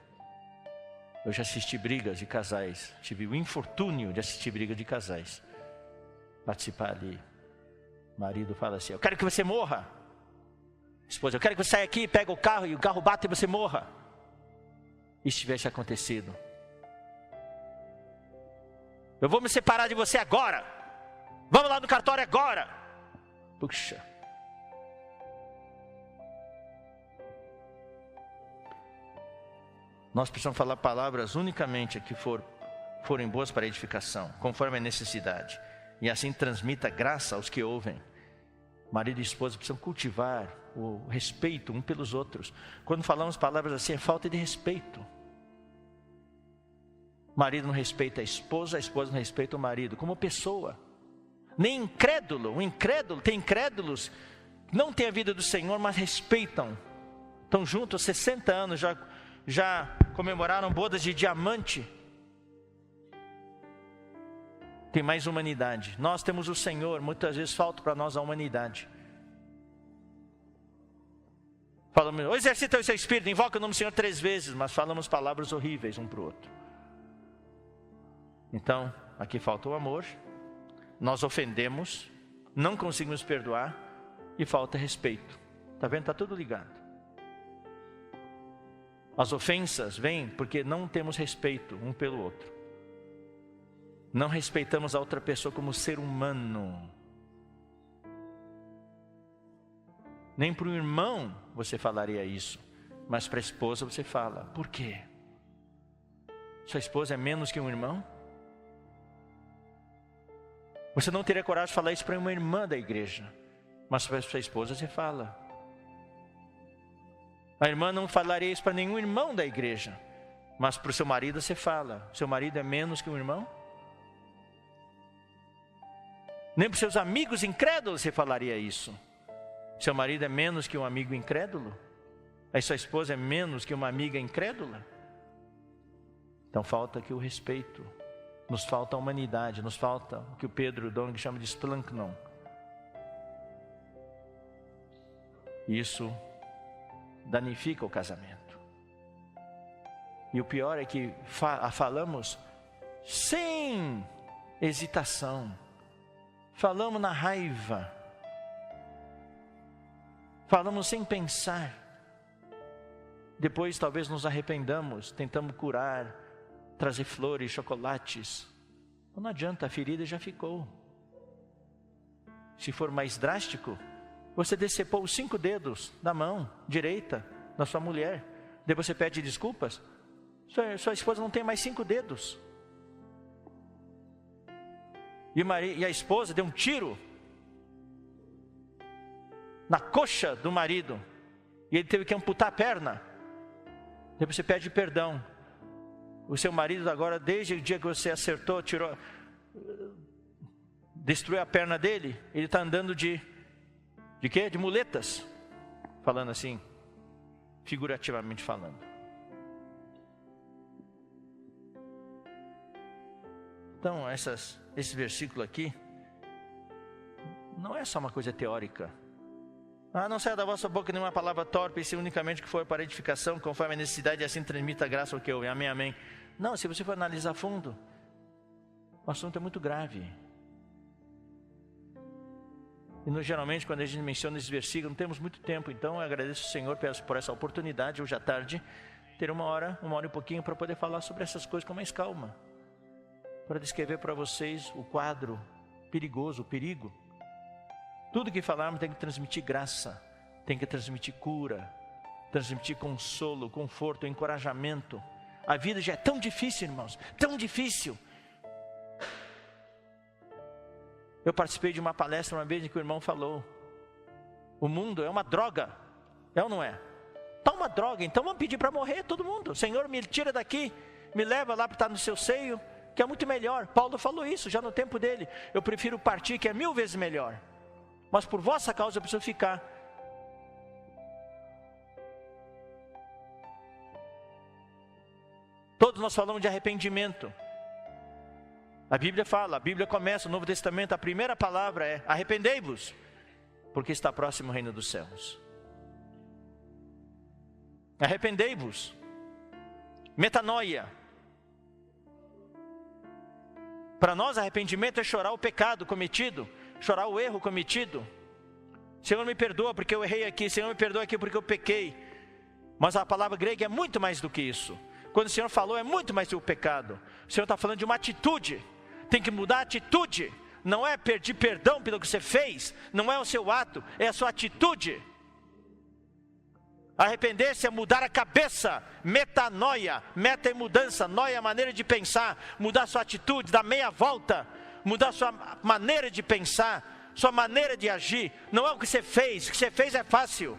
Eu já assisti brigas de casais, tive o infortúnio de assistir briga de casais. Participar ali. O marido fala assim, eu quero que você morra. Esposa, eu quero que você saia aqui, pega o carro e o carro bate e você morra. E se tivesse acontecido? Eu vou me separar de você agora. Vamos lá no cartório agora. Puxa. Nós precisamos falar palavras unicamente que forem boas para a edificação, conforme a necessidade. E assim transmita graça aos que ouvem. Marido e esposa precisam cultivar o respeito um pelos outros. Quando falamos palavras assim, é falta de respeito. O marido não respeita a esposa não respeita o marido como pessoa. Nem incrédulo, tem incrédulos, não têm a vida do Senhor, mas respeitam. Estão juntos há 60 anos, já comemoraram bodas de diamante. Tem mais humanidade. Nós temos o Senhor, muitas vezes falta para nós a humanidade. Falamos, exercita o seu espírito, invoca o nome do Senhor 3 vezes, mas falamos palavras horríveis um para o outro. Então, aqui falta o amor, nós ofendemos, não conseguimos perdoar e falta respeito. Está vendo? Está tudo ligado. As ofensas vêm porque não temos respeito um pelo outro. Não respeitamos a outra pessoa como ser humano. Nem para o irmão você falaria isso, mas para a esposa você fala. Por quê? Sua esposa é menos que um irmão? Você não teria coragem de falar isso para uma irmã da igreja, mas para sua esposa você fala. A irmã não falaria isso para nenhum irmão da igreja, mas para o seu marido você fala. Seu marido é menos que um irmão? Nem para os seus amigos incrédulos você falaria isso. Seu marido é menos que um amigo incrédulo? Aí sua esposa é menos que uma amiga incrédula? Então falta aqui o respeito. Nos falta a humanidade, nos falta o que o Pedro Dong chama de splanknon. Isso danifica o casamento. E o pior é que falamos sem hesitação. Falamos na raiva. Falamos sem pensar. Depois talvez nos arrependamos, tentamos curar, trazer flores, chocolates. Não adianta, a ferida já ficou. Se for mais drástico, você decepou os 5 dedos da mão direita da sua mulher. Depois você pede desculpas. Sua esposa não tem mais 5 dedos. E a esposa deu um tiro na coxa do marido. E ele teve que amputar a perna. Depois você pede perdão. O seu marido agora, desde o dia que você acertou, destruiu a perna dele, ele está andando de quê? De muletas. Falando assim, figurativamente falando. Então, esse versículo aqui, não é só uma coisa teórica. Não saia da vossa boca nenhuma palavra torpe, se unicamente que for para edificação, conforme a necessidade, e assim transmita a graça ao que ouve. Amém, amém. Não, se você for analisar a fundo, O assunto é muito grave. E geralmente quando a gente menciona esse versículo, não temos muito tempo, então eu agradeço ao Senhor por essa oportunidade, hoje à tarde, ter uma hora e pouquinho para poder falar sobre essas coisas com mais calma. Para descrever para vocês o quadro perigoso, o perigo. Tudo que falarmos tem que transmitir graça, tem que transmitir cura, transmitir consolo, conforto, encorajamento. A vida já é tão difícil, irmãos, tão difícil. Eu participei de uma palestra uma vez em que o irmão falou: o mundo é uma droga, é ou não é? Está uma droga, então vamos pedir para morrer todo mundo. Senhor, me tira daqui, me leva lá para estar no seu seio, que é muito melhor. Paulo falou isso já no tempo dele. Eu prefiro partir, que é 1000 vezes melhor. Mas por vossa causa eu preciso ficar. Todos nós falamos de arrependimento. A Bíblia fala, a Bíblia começa, o Novo Testamento, a primeira palavra é: arrependei-vos, porque está próximo o reino dos céus. Arrependei-vos. Metanoia. Para nós, arrependimento é chorar o pecado cometido, chorar o erro cometido. Senhor, me perdoa porque eu errei aqui, Senhor, me perdoa aqui porque eu pequei. Mas a palavra grega é muito mais do que isso. Quando o Senhor falou, é muito mais do que o pecado. O Senhor está falando de uma atitude. Tem que mudar a atitude. Não é pedir perdão pelo que você fez, não é o seu ato, é a sua atitude. Arrepender-se é mudar a cabeça. Metanoia, meta é mudança, noia é a maneira de pensar. Mudar sua atitude, dar meia volta. Mudar sua maneira de pensar, sua maneira de agir. Não é o que você fez, o que você fez é fácil.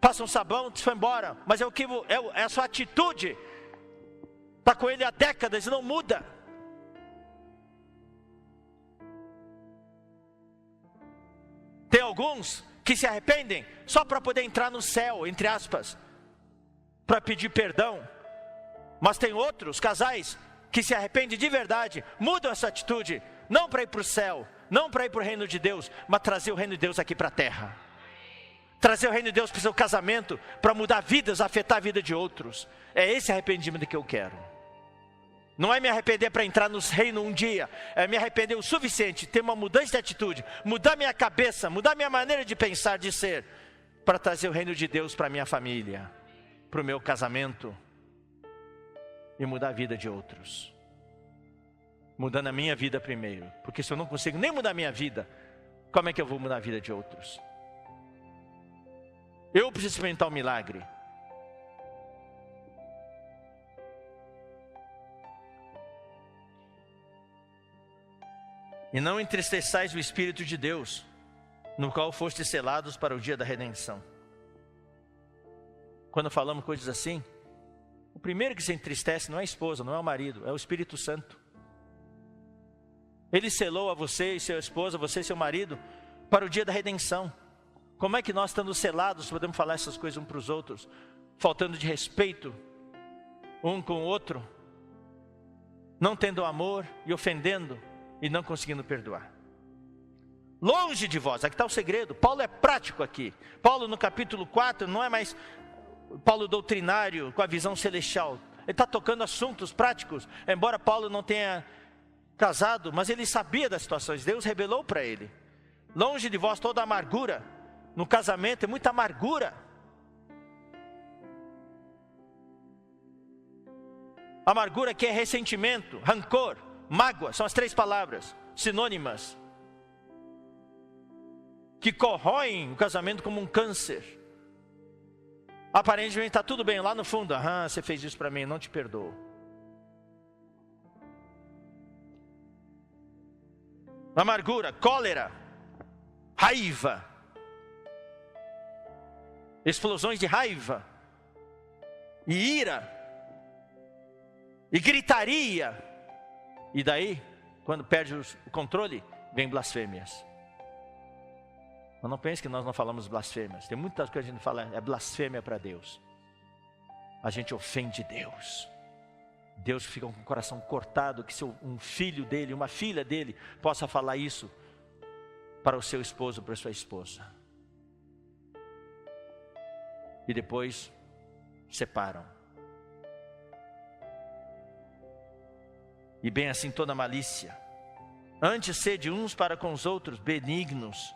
Passa um sabão, foi embora. Mas é a sua atitude. Está com ele há décadas e não muda. Tem alguns que se arrependem só para poder entrar no céu, entre aspas, para pedir perdão. Mas tem outros casais que se arrependem de verdade, mudam essa atitude, não para ir para o céu, não para ir para o reino de Deus, mas trazer o reino de Deus aqui para a terra. Trazer o reino de Deus para o seu casamento, para mudar vidas, afetar a vida de outros. É esse arrependimento que eu quero. Não é me arrepender para entrar no reino um dia, é me arrepender o suficiente, ter uma mudança de atitude, mudar minha cabeça, mudar minha maneira de pensar, de ser, para trazer o reino de Deus para minha família, para o meu casamento e mudar a vida de outros. Mudando a minha vida primeiro, porque se eu não consigo nem mudar a minha vida, como é que eu vou mudar a vida de outros? Eu preciso experimentar um milagre. E não entristeçais o Espírito de Deus, no qual fostes selados para o dia da redenção. Quando falamos coisas assim, o primeiro que se entristece não é a esposa, não é o marido, é o Espírito Santo. Ele selou a você e sua esposa, você e seu marido, para o dia da redenção. Como é que nós, estando selados, podemos falar essas coisas uns para os outros, faltando de respeito um com o outro, não tendo amor e ofendendo e não conseguindo perdoar? Longe de vós, aqui está o segredo. Paulo é prático aqui. Paulo no capítulo 4 não é mais Paulo doutrinário com a visão celestial. Ele está tocando assuntos práticos. Embora Paulo não tenha casado, mas ele sabia das situações. Deus revelou para ele. Longe de vós toda amargura. No casamento é muita amargura. Amargura que é ressentimento, rancor, mágoa. São as 3 palavras sinônimas que corroem o casamento como um câncer. Aparentemente está tudo bem, lá no fundo, você fez isso para mim, não te perdoo. Amargura, cólera, raiva, explosões de raiva e ira e gritaria. E daí, quando perde o controle, vem blasfêmias. Mas não pense que nós não falamos blasfêmias. Tem muitas coisas que a gente fala, é blasfêmia para Deus. A gente ofende Deus. Deus fica com o coração cortado que um filho dele, uma filha dele, possa falar isso para o seu esposo, para a sua esposa. E depois separam. e bem assim toda malícia. Antes sede uns para com os outros benignos,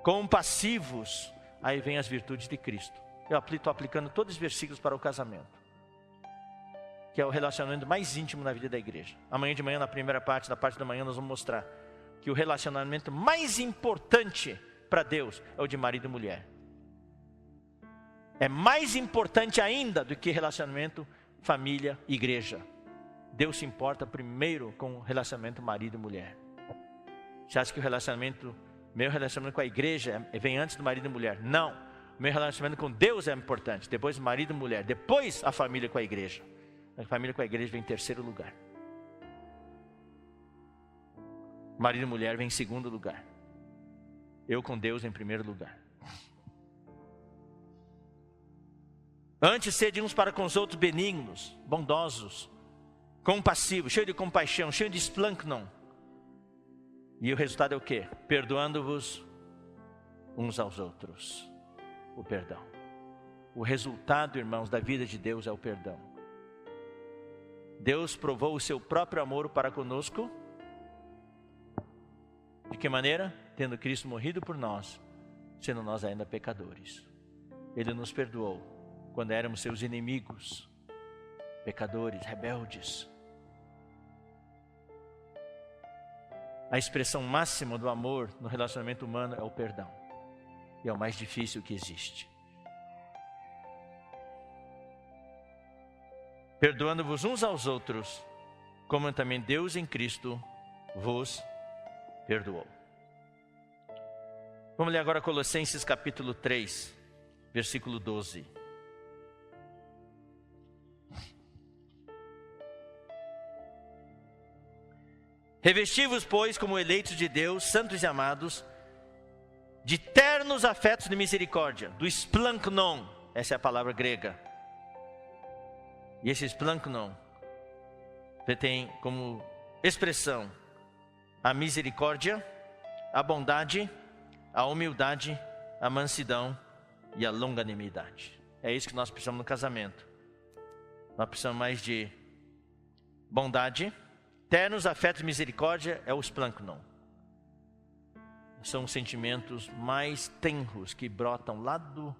compassivos. Aí vem as virtudes de Cristo. Eu estou aplicando todos os versículos para o casamento, que é o relacionamento mais íntimo na vida da igreja. Amanhã de manhã, na primeira parte, da parte da manhã, nós vamos mostrar que o relacionamento mais importante para Deus é o de marido e mulher. É mais importante ainda do que relacionamento família e igreja. Deus se importa primeiro com o relacionamento marido e mulher. Você acha que o meu relacionamento com a igreja vem antes do marido e mulher? Não. O meu relacionamento com Deus é importante. Depois marido e mulher. Depois a família com a igreja. A família com a igreja vem em terceiro lugar. Marido e mulher vem em segundo lugar. Eu com Deus em primeiro lugar. Antes sede uns para com os outros benignos, bondosos, compassivos, cheio de compaixão, cheio de esplancnon. E o resultado é o quê? Perdoando-vos uns aos outros. O perdão. O resultado, irmãos, da vida de Deus é o perdão. Deus provou o seu próprio amor para conosco. De que maneira? Tendo Cristo morrido por nós, sendo nós ainda pecadores. Ele nos perdoou quando éramos seus inimigos, pecadores, rebeldes. A expressão máxima do amor no relacionamento humano é o perdão. E é o mais difícil que existe. Perdoando-vos uns aos outros, como também Deus em Cristo vos perdoou. Vamos ler agora Colossenses capítulo 3, versículo 12. Revesti-vos, pois, como eleitos de Deus, santos e amados, de ternos afetos de misericórdia, do splanknon, essa é a palavra grega. E esse splanknon tem como expressão a misericórdia, a bondade, a humildade, a mansidão e a longanimidade. É isso que nós precisamos no casamento. Nós precisamos mais de bondade, ternos afetos de misericórdia é o splanknon. São os sentimentos mais tenros que brotam lá do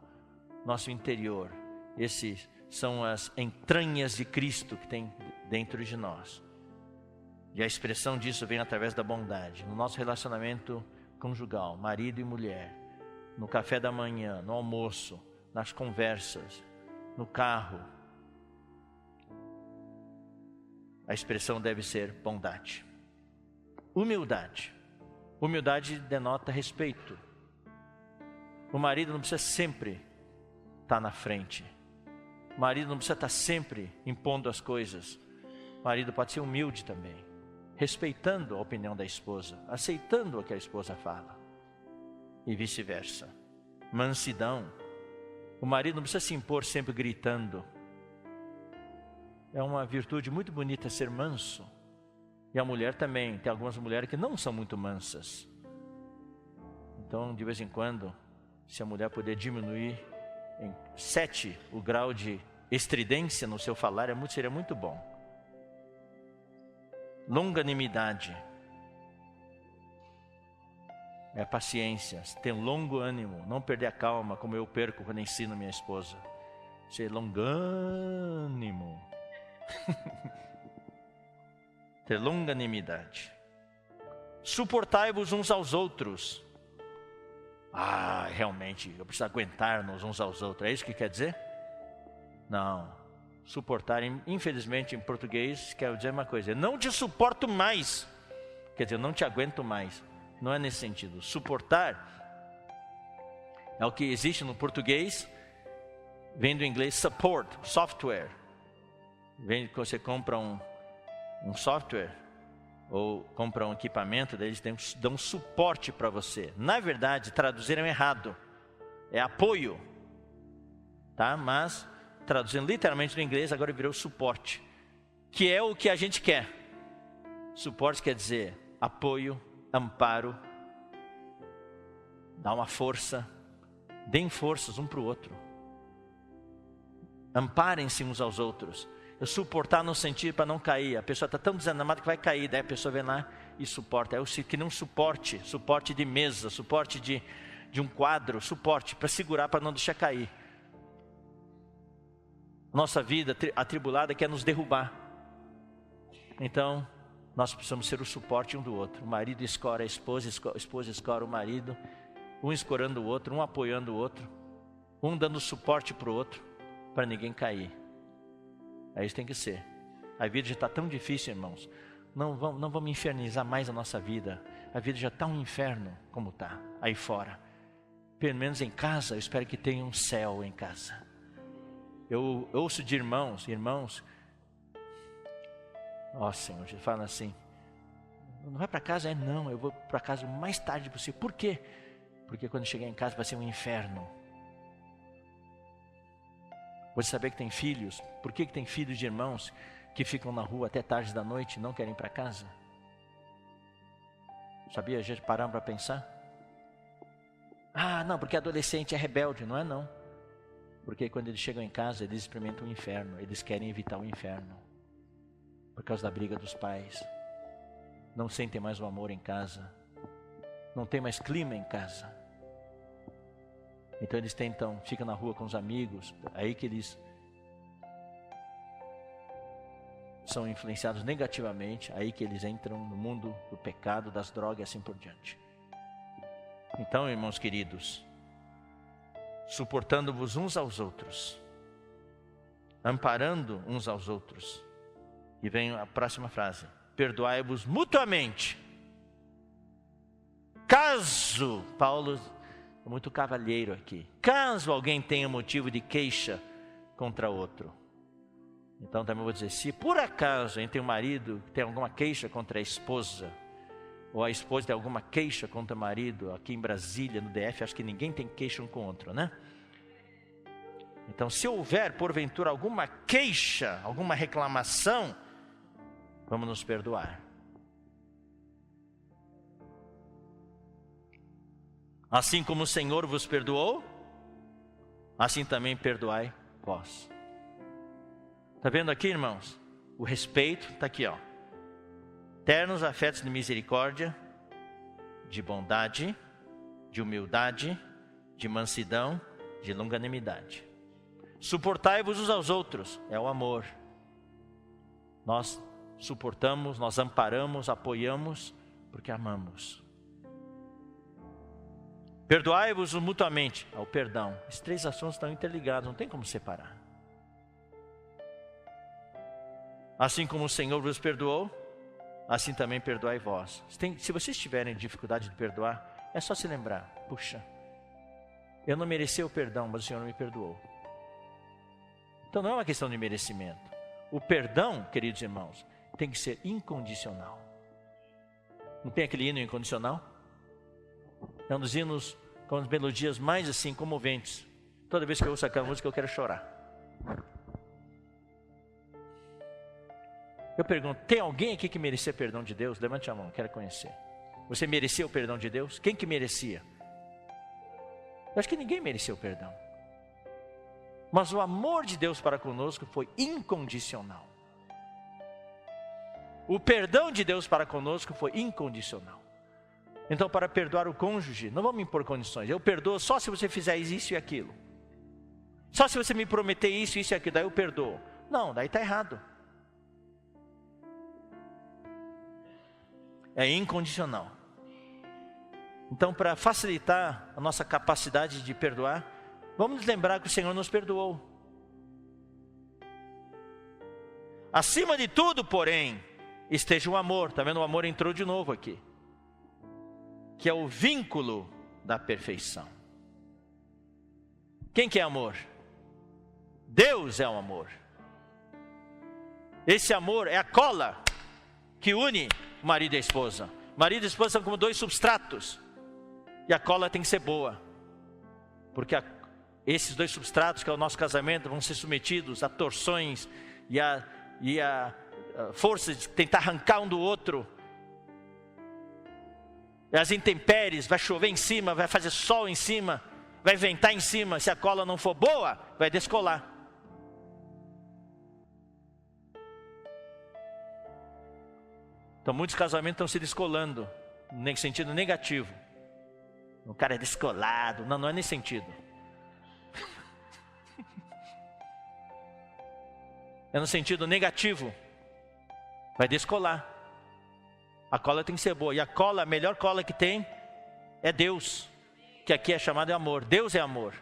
nosso interior. Esses são as entranhas de Cristo que tem dentro de nós. E a expressão disso vem através da bondade. No nosso relacionamento conjugal, marido e mulher, no café da manhã, no almoço, nas conversas, no carro. A expressão deve ser bondade. Humildade. Humildade denota respeito. O marido não precisa sempre estar na frente. O marido não precisa estar sempre impondo as coisas. O marido pode ser humilde também, respeitando a opinião da esposa, aceitando o que a esposa fala. E vice-versa. Mansidão. O marido não precisa se impor sempre gritando. É uma virtude muito bonita ser manso. E a mulher também. Tem algumas mulheres que não são muito mansas. Então, de vez em quando, se a mulher puder diminuir em 7 o grau de estridência no seu falar, seria muito bom. Longanimidade. É paciência, ter um longo ânimo, não perder a calma, como eu perco quando ensino minha esposa. Ser longânimo. Ter longanimidade. Suportai-vos uns aos outros. Realmente, eu preciso aguentar-nos uns aos outros. É isso que quer dizer? Não. Suportar, infelizmente, em português, quer dizer uma coisa. Eu não te suporto mais. Quer dizer, eu não te aguento mais. Não é nesse sentido. Suportar é o que existe no português. Vem do inglês support, software. Vem que você compra um software ou compra um equipamento, daí eles dão suporte para você. Na verdade, traduziram errado. É apoio. Tá? Mas, traduzindo literalmente do inglês, agora virou suporte. Que é o que a gente quer. Suporte quer dizer apoio, amparo. Dá uma força. Deem forças um para o outro. Amparem-se uns aos outros. suportar no sentido para não cair. A pessoa está tão desanimada que vai cair, daí a pessoa vem lá e suporta. Que nem um suporte de mesa, suporte de um quadro, suporte para segurar, para não deixar cair. Nossa vida atribulada quer nos derrubar. Então, nós precisamos ser o suporte um do outro. O marido escora a esposa escora o marido, um escorando o outro, um apoiando o outro, um dando suporte para o outro, para ninguém cair. É isso que tem que ser. A vida já está tão difícil, irmãos. Não vamos infernizar mais a nossa vida. A vida já está um inferno como está aí fora. Pelo menos em casa, eu espero que tenha um céu em casa. Eu ouço de irmãos, ó Senhor, Jesus fala assim, não vai para casa? Não, eu vou para casa o mais tarde possível. Por quê? Porque quando chegar em casa vai ser um inferno. Você saber que tem filhos, por que tem filhos de irmãos que ficam na rua até tarde da noite e não querem ir para casa? Sabia? A gente paramos para pensar? Ah, não, porque adolescente é rebelde. Não é não. Porque quando eles chegam em casa, eles experimentam o inferno. Eles querem evitar o inferno. Por causa da briga dos pais. Não sentem mais o amor em casa. Não tem mais clima em casa. Então eles ficam na rua com os amigos. Aí que eles são influenciados negativamente. Aí que eles entram no mundo do pecado, das drogas e assim por diante. Então, irmãos queridos, suportando-vos uns aos outros, amparando uns aos outros. E vem a próxima frase: perdoai-vos mutuamente. Caso, Paulo é muito cavalheiro aqui, caso alguém tenha motivo de queixa contra outro. Então também vou dizer, se por acaso entre um marido tem alguma queixa contra a esposa, ou a esposa tem alguma queixa contra o marido, aqui em Brasília, no DF, acho que ninguém tem queixa um com o outro, né? Então, se houver, porventura, alguma queixa, alguma reclamação, vamos nos perdoar. Assim como o Senhor vos perdoou, assim também perdoai vós. Está vendo aqui, irmãos? O respeito está aqui, ó. Ternos afetos de misericórdia, de bondade, de humildade, de mansidão, de longanimidade. Suportai-vos uns aos outros, é o amor. Nós suportamos, nós amparamos, apoiamos, porque amamos. Perdoai-vos mutuamente, ao perdão. Esses três assuntos estão interligados, não tem como separar. Assim como o Senhor vos perdoou, assim também perdoai vós. Se vocês tiverem dificuldade de perdoar, é só se lembrar, puxa, eu não mereci o perdão, mas o Senhor me perdoou. Então não é uma questão de merecimento. O perdão, queridos irmãos, tem que ser incondicional. Não tem aquele hino incondicional? É um dos hinos com as melodias mais assim comoventes. Toda vez que eu ouço aquela música eu quero chorar. Eu pergunto, tem alguém aqui que merecia perdão de Deus? Levante a mão, quero conhecer. Você merecia o perdão de Deus? Quem que merecia? Eu acho que ninguém merecia o perdão. Mas o amor de Deus para conosco foi incondicional. O perdão de Deus para conosco foi incondicional. Então, para perdoar o cônjuge, não vamos impor condições. Eu perdoo só se você fizer isso e aquilo. Só se você me prometer isso, isso e aquilo, daí eu perdoo. Não, daí está errado. É incondicional. Então, para facilitar a nossa capacidade de perdoar, vamos nos lembrar que o Senhor nos perdoou. Acima de tudo, porém, esteja o amor. Está vendo? O amor entrou de novo aqui. Que é o vínculo da perfeição. Quem que é amor? Deus é o amor. Esse amor é a cola que une o marido e a esposa. Marido e esposa são como dois substratos. E a cola tem que ser boa. Porque esses dois substratos, que é o nosso casamento, vão ser submetidos a torções e a força de tentar arrancar um do outro. E as intempéries, vai chover em cima, vai fazer sol em cima, vai ventar em cima. Se a cola não for boa, vai descolar. Então muitos casamentos estão se descolando, em sentido negativo. O cara é descolado. Não, não é nesse sentido. É no sentido negativo. Vai descolar. A cola tem que ser boa. E a cola, a melhor cola que tem é Deus, que aqui é chamado de amor. Deus é amor.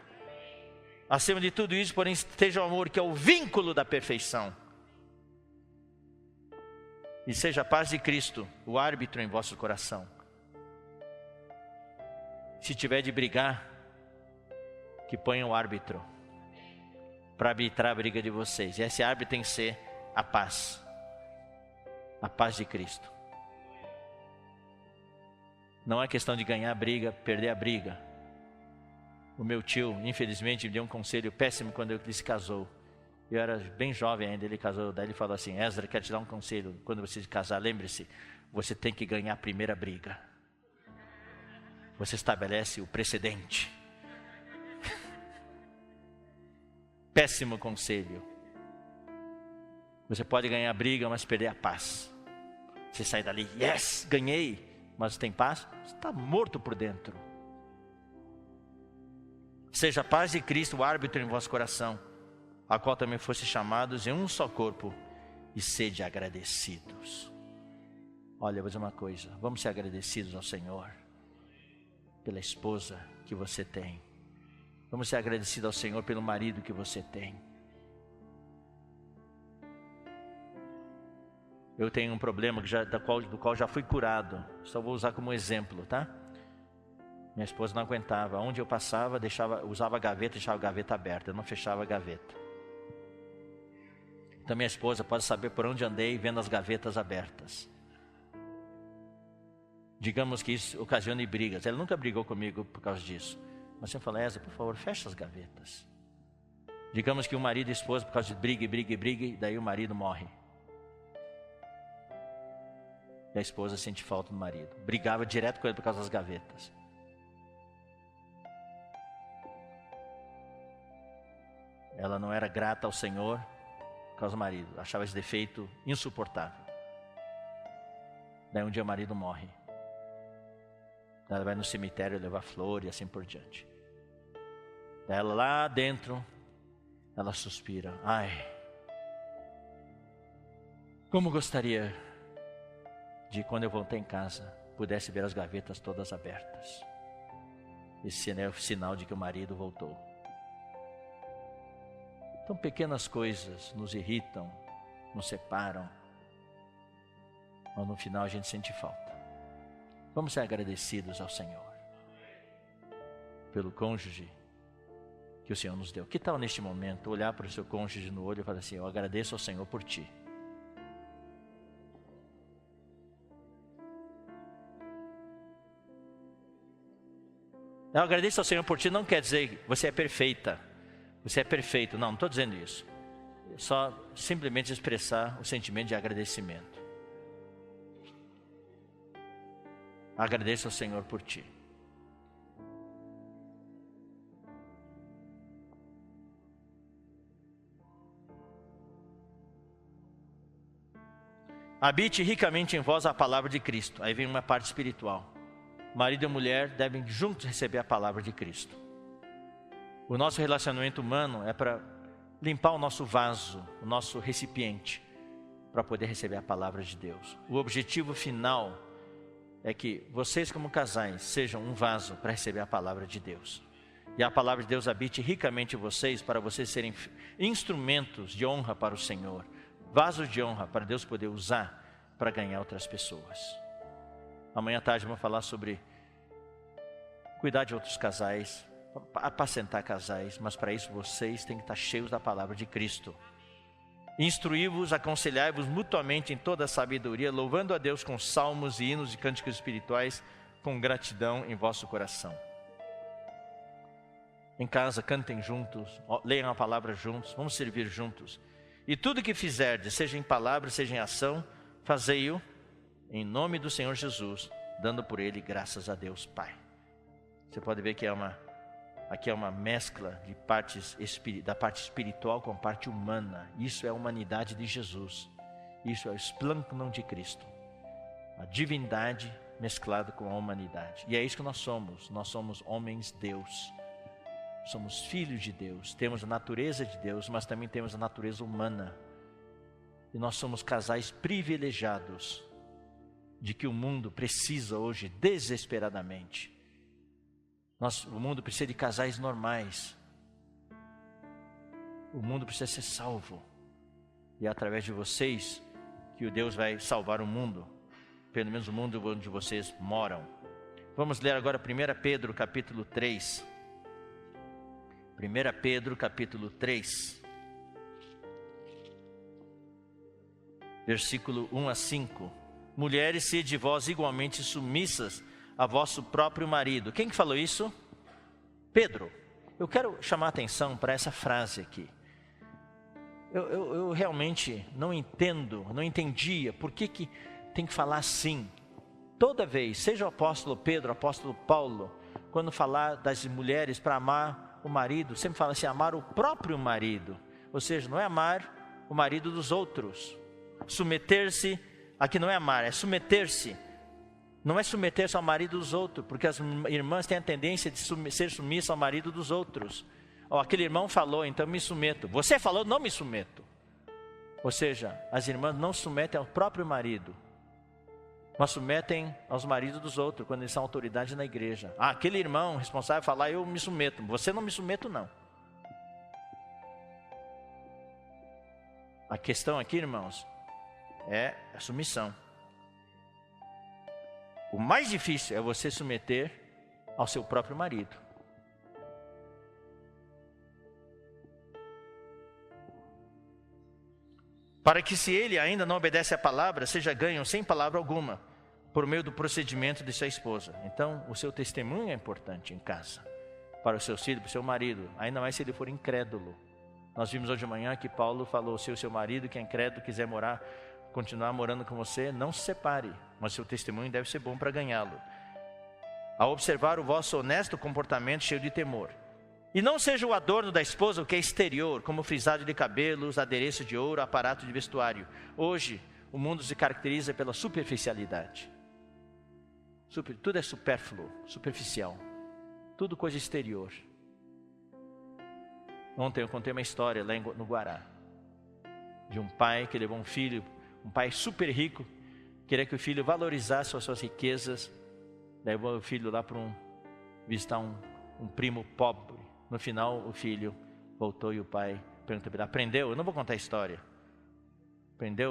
Acima de tudo isso, porém, esteja o amor, que é o vínculo da perfeição. E seja a paz de Cristo o árbitro em vosso coração. Se tiver de brigar, que ponha o árbitro para arbitrar a briga de vocês. E esse árbitro tem que ser a paz. A paz de Cristo. Não é questão de ganhar a briga, perder a briga. O meu tio, infelizmente, me deu um conselho péssimo quando ele se casou. Eu era bem jovem ainda, ele casou. Daí ele falou assim: Ezra, quero te dar um conselho. Quando você se casar, lembre-se, você tem que ganhar a primeira briga. Você estabelece o precedente. Péssimo conselho. Você pode ganhar a briga, mas perder a paz. Você sai dali, yes, ganhei. Mas tem paz? Você está morto por dentro. Seja a paz de Cristo o árbitro em vosso coração, a qual também fosse chamados em um só corpo, e sede agradecidos. Olha, eu vou dizer uma coisa, vamos ser agradecidos ao Senhor pela esposa que você tem. Vamos ser agradecidos ao Senhor pelo marido que você tem. Eu tenho um problema do qual já fui curado. Só vou usar como exemplo, tá? Minha esposa não aguentava. Onde eu passava, usava a gaveta, deixava a gaveta aberta. Eu não fechava a gaveta. Então minha esposa pode saber por onde andei vendo as gavetas abertas. Digamos que isso ocasione brigas. Ela nunca brigou comigo por causa disso. Mas você fala: Ezra, por favor, fecha as gavetas. Digamos que o marido e a esposa, por causa de briga, e daí o marido morre. E a esposa sente falta do marido. Brigava direto com ele por causa das gavetas. Ela não era grata ao Senhor por causa do marido. Achava esse defeito insuportável. Daí um dia o marido morre. Ela vai no cemitério levar flor e assim por diante. Daí ela lá dentro, ela suspira: ai, como gostaria de, quando eu voltar em casa, pudesse ver as gavetas todas abertas. Esse é o sinal de que o marido voltou. Então pequenas coisas nos irritam, nos separam, mas no final a gente sente falta. Vamos ser agradecidos ao Senhor pelo cônjuge que o Senhor nos deu. Que tal neste momento olhar para o seu cônjuge no olho e falar assim: eu agradeço ao Senhor por ti. Eu agradeço ao Senhor por ti não quer dizer que você é perfeita, você é perfeito. Não estou dizendo isso. É só simplesmente expressar o sentimento de agradecimento. Agradeço ao Senhor por ti. Habite ricamente em vós a palavra de Cristo. Aí vem uma parte espiritual. Marido e mulher devem juntos receber a palavra de Cristo. O nosso relacionamento humano é para limpar o nosso vaso, o nosso recipiente, para poder receber a palavra de Deus. O objetivo final é que vocês, como casais, sejam um vaso para receber a palavra de Deus. E a palavra de Deus habite ricamente em vocês, para vocês serem instrumentos de honra para o Senhor, vasos de honra para Deus poder usar para ganhar outras pessoas. Amanhã à tarde vamos falar sobre cuidar de outros casais, apacentar casais, mas para isso vocês têm que estar cheios da palavra de Cristo. Instruí-vos, aconselhai-vos mutuamente em toda a sabedoria, louvando a Deus com salmos e hinos e cânticos espirituais, com gratidão em vosso coração. Em casa, cantem juntos, leiam a palavra juntos, vamos servir juntos. E tudo que fizerdes, seja em palavra, seja em ação, fazei-o em nome do Senhor Jesus, dando por Ele graças a Deus Pai. Você pode ver que aqui é uma mescla de da parte espiritual com a parte humana. Isso é a humanidade de Jesus. Isso é o esplêndido de Cristo. A divindade mesclada com a humanidade. E é isso que nós somos homens-deus. Somos filhos de Deus, temos a natureza de Deus, mas também temos a natureza humana. E nós somos casais privilegiados de que o mundo precisa hoje desesperadamente. O mundo precisa de casais normais. O mundo precisa ser salvo. E é através de vocês que o Deus vai salvar o mundo. Pelo menos o mundo onde vocês moram. Vamos ler agora 1 Pedro capítulo 3. 1 Pedro capítulo 3. Versículo 1 a 5. Mulheres, sede vós igualmente submissas a vosso próprio marido. Quem que falou isso? Pedro. Eu quero chamar a atenção para essa frase aqui. Eu realmente não entendia por que tem que falar assim. Toda vez, seja o apóstolo Pedro, o apóstolo Paulo, quando falar das mulheres para amar o marido, sempre fala assim, amar o próprio marido. Ou seja, não é amar o marido dos outros. Submeter-se, aqui não é amar, é submeter-se. Não é submeter-se ao marido dos outros, porque as irmãs têm a tendência de ser submissas ao marido dos outros. Aquele irmão falou, então me submeto. Você falou, não me submeto. Ou seja, as irmãs não submetem ao próprio marido, mas submetem aos maridos dos outros, quando eles são autoridade na igreja. Aquele irmão responsável falar, eu me submeto. Você não me submeto, não. A questão aqui, irmãos, é a submissão. O mais difícil é você submeter ao seu próprio marido. Para que, se ele ainda não obedece à palavra, seja ganho sem palavra alguma, por meio do procedimento de sua esposa. Então, o seu testemunho é importante em casa, para os seus filhos, para o seu marido, ainda mais se ele for incrédulo. Nós vimos hoje de manhã que Paulo falou, se o seu marido que é incrédulo quiser continuar morando com você, não se separe, mas seu testemunho deve ser bom para ganhá-lo. A observar o vosso honesto comportamento cheio de temor. E não seja o adorno da esposa o que é exterior, como frisado de cabelos, adereço de ouro, aparato de vestuário. Hoje, o mundo se caracteriza pela superficialidade. Tudo é supérfluo, superficial. Tudo coisa exterior. Ontem eu contei uma história lá no Guará, de um pai que levou um filho, um pai super rico, queria que o filho valorizasse as suas riquezas, levou o filho lá para visitar um primo pobre. No final o filho voltou e o pai perguntou para ele, aprendeu? Eu não vou contar a história.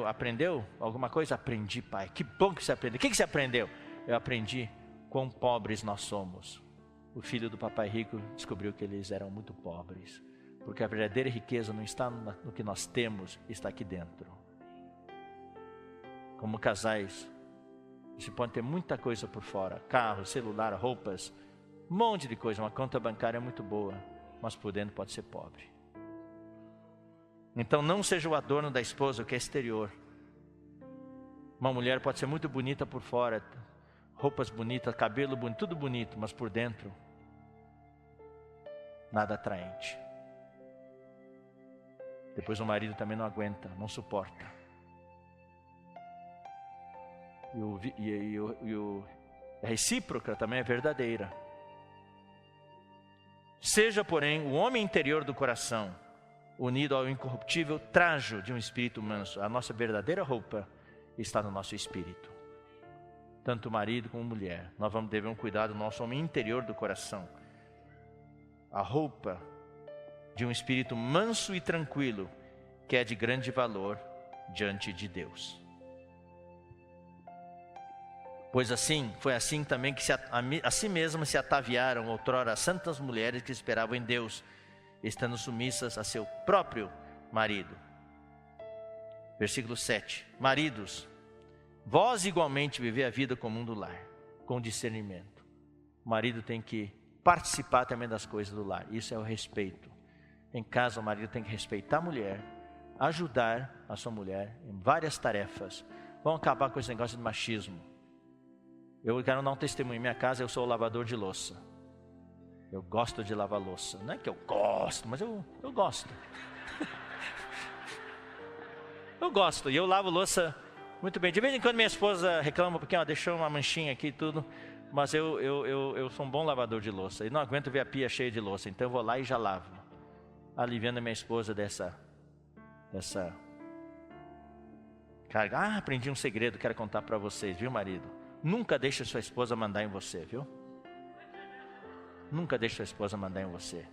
Aprendeu alguma coisa? Aprendi, pai. Que bom que você aprendeu. O que você aprendeu? Eu aprendi quão pobres nós somos. O filho do papai rico descobriu que eles eram muito pobres, porque a verdadeira riqueza não está no que nós temos, está aqui dentro. Como casais, você pode ter muita coisa por fora, carro, celular, roupas, um monte de coisa, uma conta bancária muito boa, mas por dentro pode ser pobre. Então não seja o adorno da esposa, o que é exterior. Uma mulher pode ser muito bonita por fora, roupas bonitas, cabelo bonito, tudo bonito, mas por dentro nada atraente. Depois o marido também não aguenta, não suporta. A recíproca também é verdadeira. Seja, porém, o homem interior do coração, unido ao incorruptível trajo de um espírito manso. A nossa verdadeira roupa está no nosso espírito. Tanto marido como mulher, nós devemos cuidar do nosso homem interior do coração. A roupa de um espírito manso e tranquilo, que é de grande valor diante de Deus. Pois assim, foi assim também que a si mesmas se ataviaram outrora as santas mulheres que esperavam em Deus, estando submissas a seu próprio marido. Versículo 7. Maridos, vós igualmente vivei a vida comum do lar, com discernimento. O marido tem que participar também das coisas do lar, isso é o respeito. Em casa o marido tem que respeitar a mulher, ajudar a sua mulher em várias tarefas. Vamos acabar com esse negócio de machismo. Eu quero dar um testemunho. Em minha casa eu sou o lavador de louça. Eu gosto de lavar louça. Não é que eu gosto, mas eu gosto. Eu gosto. E eu lavo louça Muito bem. De vez em quando minha esposa reclama porque deixou uma manchinha aqui e tudo. Mas eu sou um bom lavador de louça. E não aguento ver a pia cheia de louça. Então eu vou lá e já lavo. Aliviando a minha esposa dessa carga. Aprendi um segredo, quero contar para vocês, viu, marido? Nunca deixe sua esposa mandar em você, viu? Nunca deixe sua esposa mandar em você.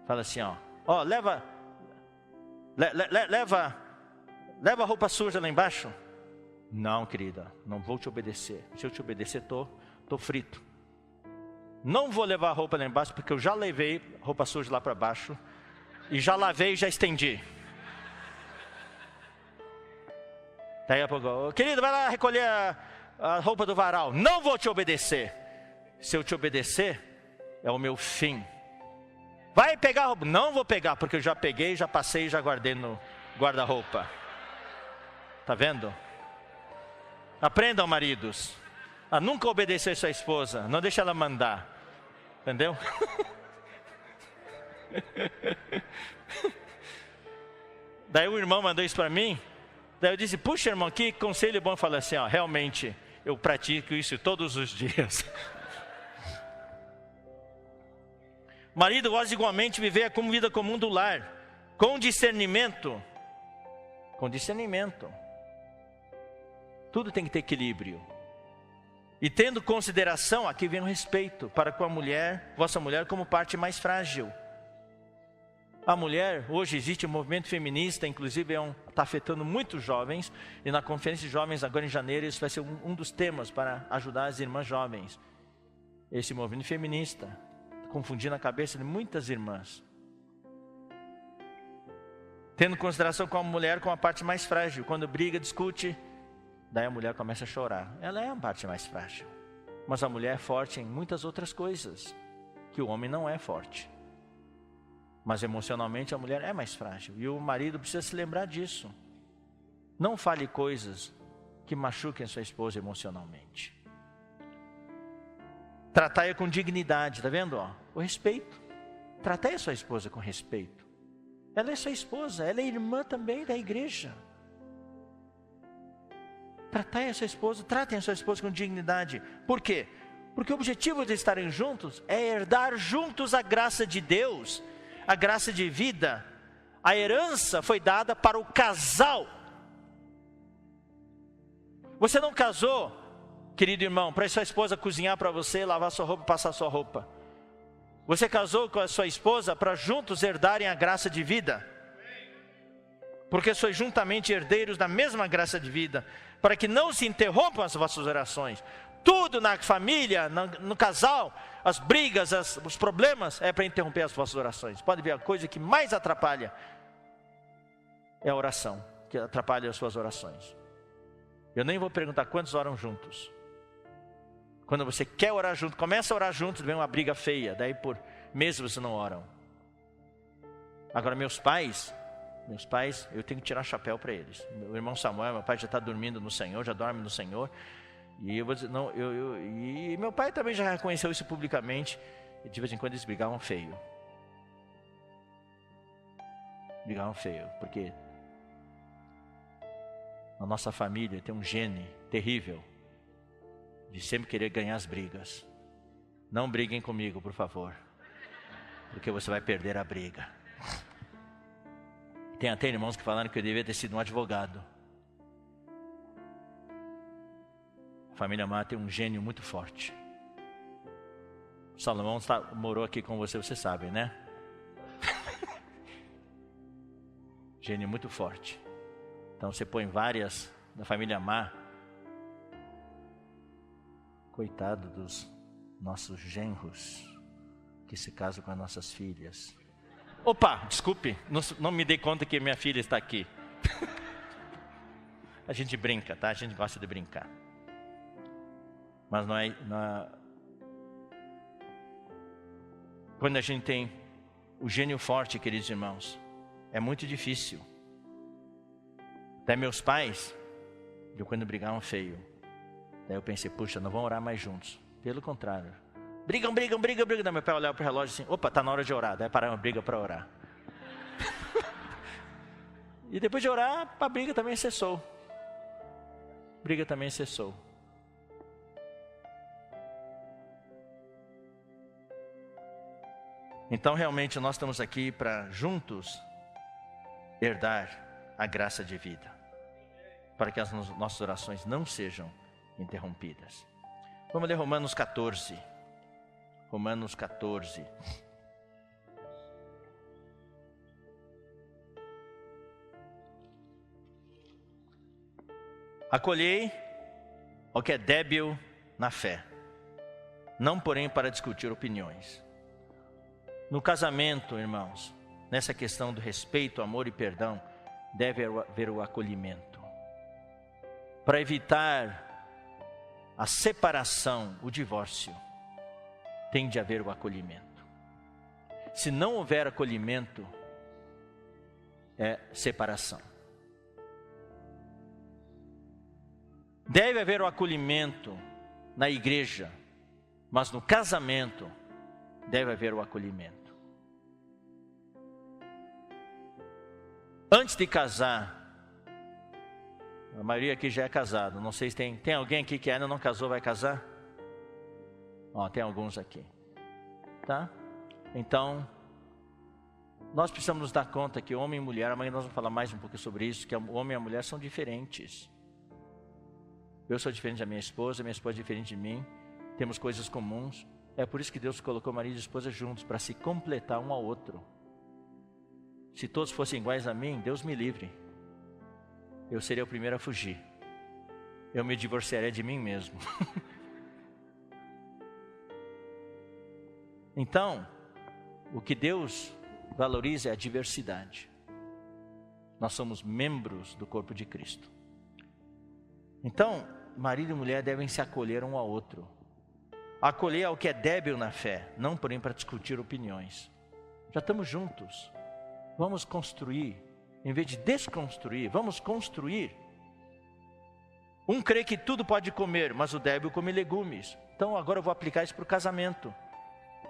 Fala assim, leva a roupa suja lá embaixo. Não, querida, não vou te obedecer. Se eu te obedecer, tô frito. Não vou levar a roupa lá embaixo, porque eu já levei roupa suja lá para baixo. E já lavei e já estendi. Daí a pouco, querido, vai lá recolher a roupa do varal. Não vou te obedecer. Se eu te obedecer, é o meu fim. Vai pegar a roupa. Não vou pegar, porque eu já peguei, já passei, já guardei no guarda-roupa. Tá vendo? Aprendam, maridos, a nunca obedecer sua esposa. Não deixe ela mandar. Entendeu? Daí o irmão mandou isso para mim. Daí eu disse, puxa, irmão, que conselho bom. Falar assim, realmente eu pratico isso todos os dias. Marido, vós igualmente viver a vida comum do lar, com discernimento. Com discernimento. Tudo tem que ter equilíbrio. E tendo consideração, aqui vem o respeito para com a mulher, vossa mulher, como parte mais frágil. A mulher, hoje existe um movimento feminista, inclusive está afetando muitos jovens, e na conferência de jovens agora em janeiro, isso vai ser um dos temas para ajudar as irmãs jovens. Esse movimento feminista, confundindo a cabeça de muitas irmãs. Tendo consideração com a mulher como a parte mais frágil, quando briga, discute, daí a mulher começa a chorar. Ela é a parte mais frágil, mas a mulher é forte em muitas outras coisas, que o homem não é forte. Mas emocionalmente a mulher é mais frágil. E o marido precisa se lembrar disso. Não fale coisas que machuquem a sua esposa emocionalmente. Tratai-a com dignidade, tá vendo? O respeito. Tratai a sua esposa com respeito. Ela é sua esposa, ela é irmã também da igreja. Tratem a sua esposa com dignidade. Por quê? Porque o objetivo de estarem juntos é herdar juntos a graça de Deus. A graça de vida, a herança foi dada para o casal. Você não casou, querido irmão, para sua esposa cozinhar para você, lavar sua roupa, passar sua roupa. Você casou com a sua esposa para juntos herdarem a graça de vida. Porque sois juntamente herdeiros da mesma graça de vida, para que não se interrompam as vossas orações. Tudo na família, no casal, as brigas, os problemas, é para interromper as vossas orações. Pode ver, a coisa que mais atrapalha é a oração, que atrapalha as suas orações. Eu nem vou perguntar quantos oram juntos. Quando você quer orar junto, começa a orar juntos, vem uma briga feia, daí por meses vocês não oram. Agora meus pais, eu tenho que tirar chapéu para eles. Meu irmão Samuel, meu pai já está dormindo no Senhor, já dorme no Senhor. E eu vou dizer, e meu pai também já reconheceu isso publicamente. E de vez em quando eles brigavam feio. Brigavam feio, porque na nossa família tem um gene terrível de sempre querer ganhar as brigas. Não briguem comigo, por favor, porque você vai perder a briga. Tem até irmãos que falaram que eu devia ter sido um advogado. A família Má tem um gênio muito forte. Salomão morou aqui com você, você sabe, né? Gênio muito forte. Então você põe várias da família Má. Coitado dos nossos genros que se casam com as nossas filhas. Opa, desculpe, não me dei conta que minha filha está aqui. A gente brinca, tá? A gente gosta de brincar. Mas não é... Quando a gente tem o gênio forte, queridos irmãos, é muito difícil. Até meus pais, quando brigavam feio, daí eu pensei, puxa, não vão orar mais juntos. Pelo contrário. Brigam. Daí meu pai olhava para o relógio assim, opa, está na hora de orar. Daí parar uma briga para orar. E depois de orar, a briga também cessou. briga também cessou. Então realmente nós estamos aqui para juntos herdar a graça de vida, para que as nossas orações não sejam interrompidas. Vamos ler Romanos 14. Romanos 14. Acolhei o que é débil na fé, não porém para discutir opiniões. No casamento, irmãos, nessa questão do respeito, amor e perdão, deve haver o acolhimento. Para evitar a separação, o divórcio, tem de haver o acolhimento. Se não houver acolhimento, é separação. Deve haver o acolhimento na igreja, mas no casamento deve haver o acolhimento. Antes de casar, a maioria aqui já é casado, não sei se tem alguém aqui que ainda não casou, vai casar? Tem alguns aqui, tá? Então, nós precisamos nos dar conta que homem e mulher, amanhã nós vamos falar mais um pouco sobre isso, que o homem e a mulher são diferentes. Eu sou diferente da minha esposa é diferente de mim, temos coisas comuns. É por isso que Deus colocou marido e esposa juntos, para se completar um ao outro. Se todos fossem iguais a mim, Deus me livre. Eu seria o primeiro a fugir. Eu me divorciaria de mim mesmo. Então, o que Deus valoriza é a diversidade. Nós somos membros do corpo de Cristo. Então, marido e mulher devem se acolher um ao outro. Acolher ao que é débil na fé, não porém para discutir opiniões. Já estamos juntos. Vamos construir, em vez de desconstruir, vamos construir. Um crê que tudo pode comer, mas o débil come legumes. Então agora eu vou aplicar isso para o casamento.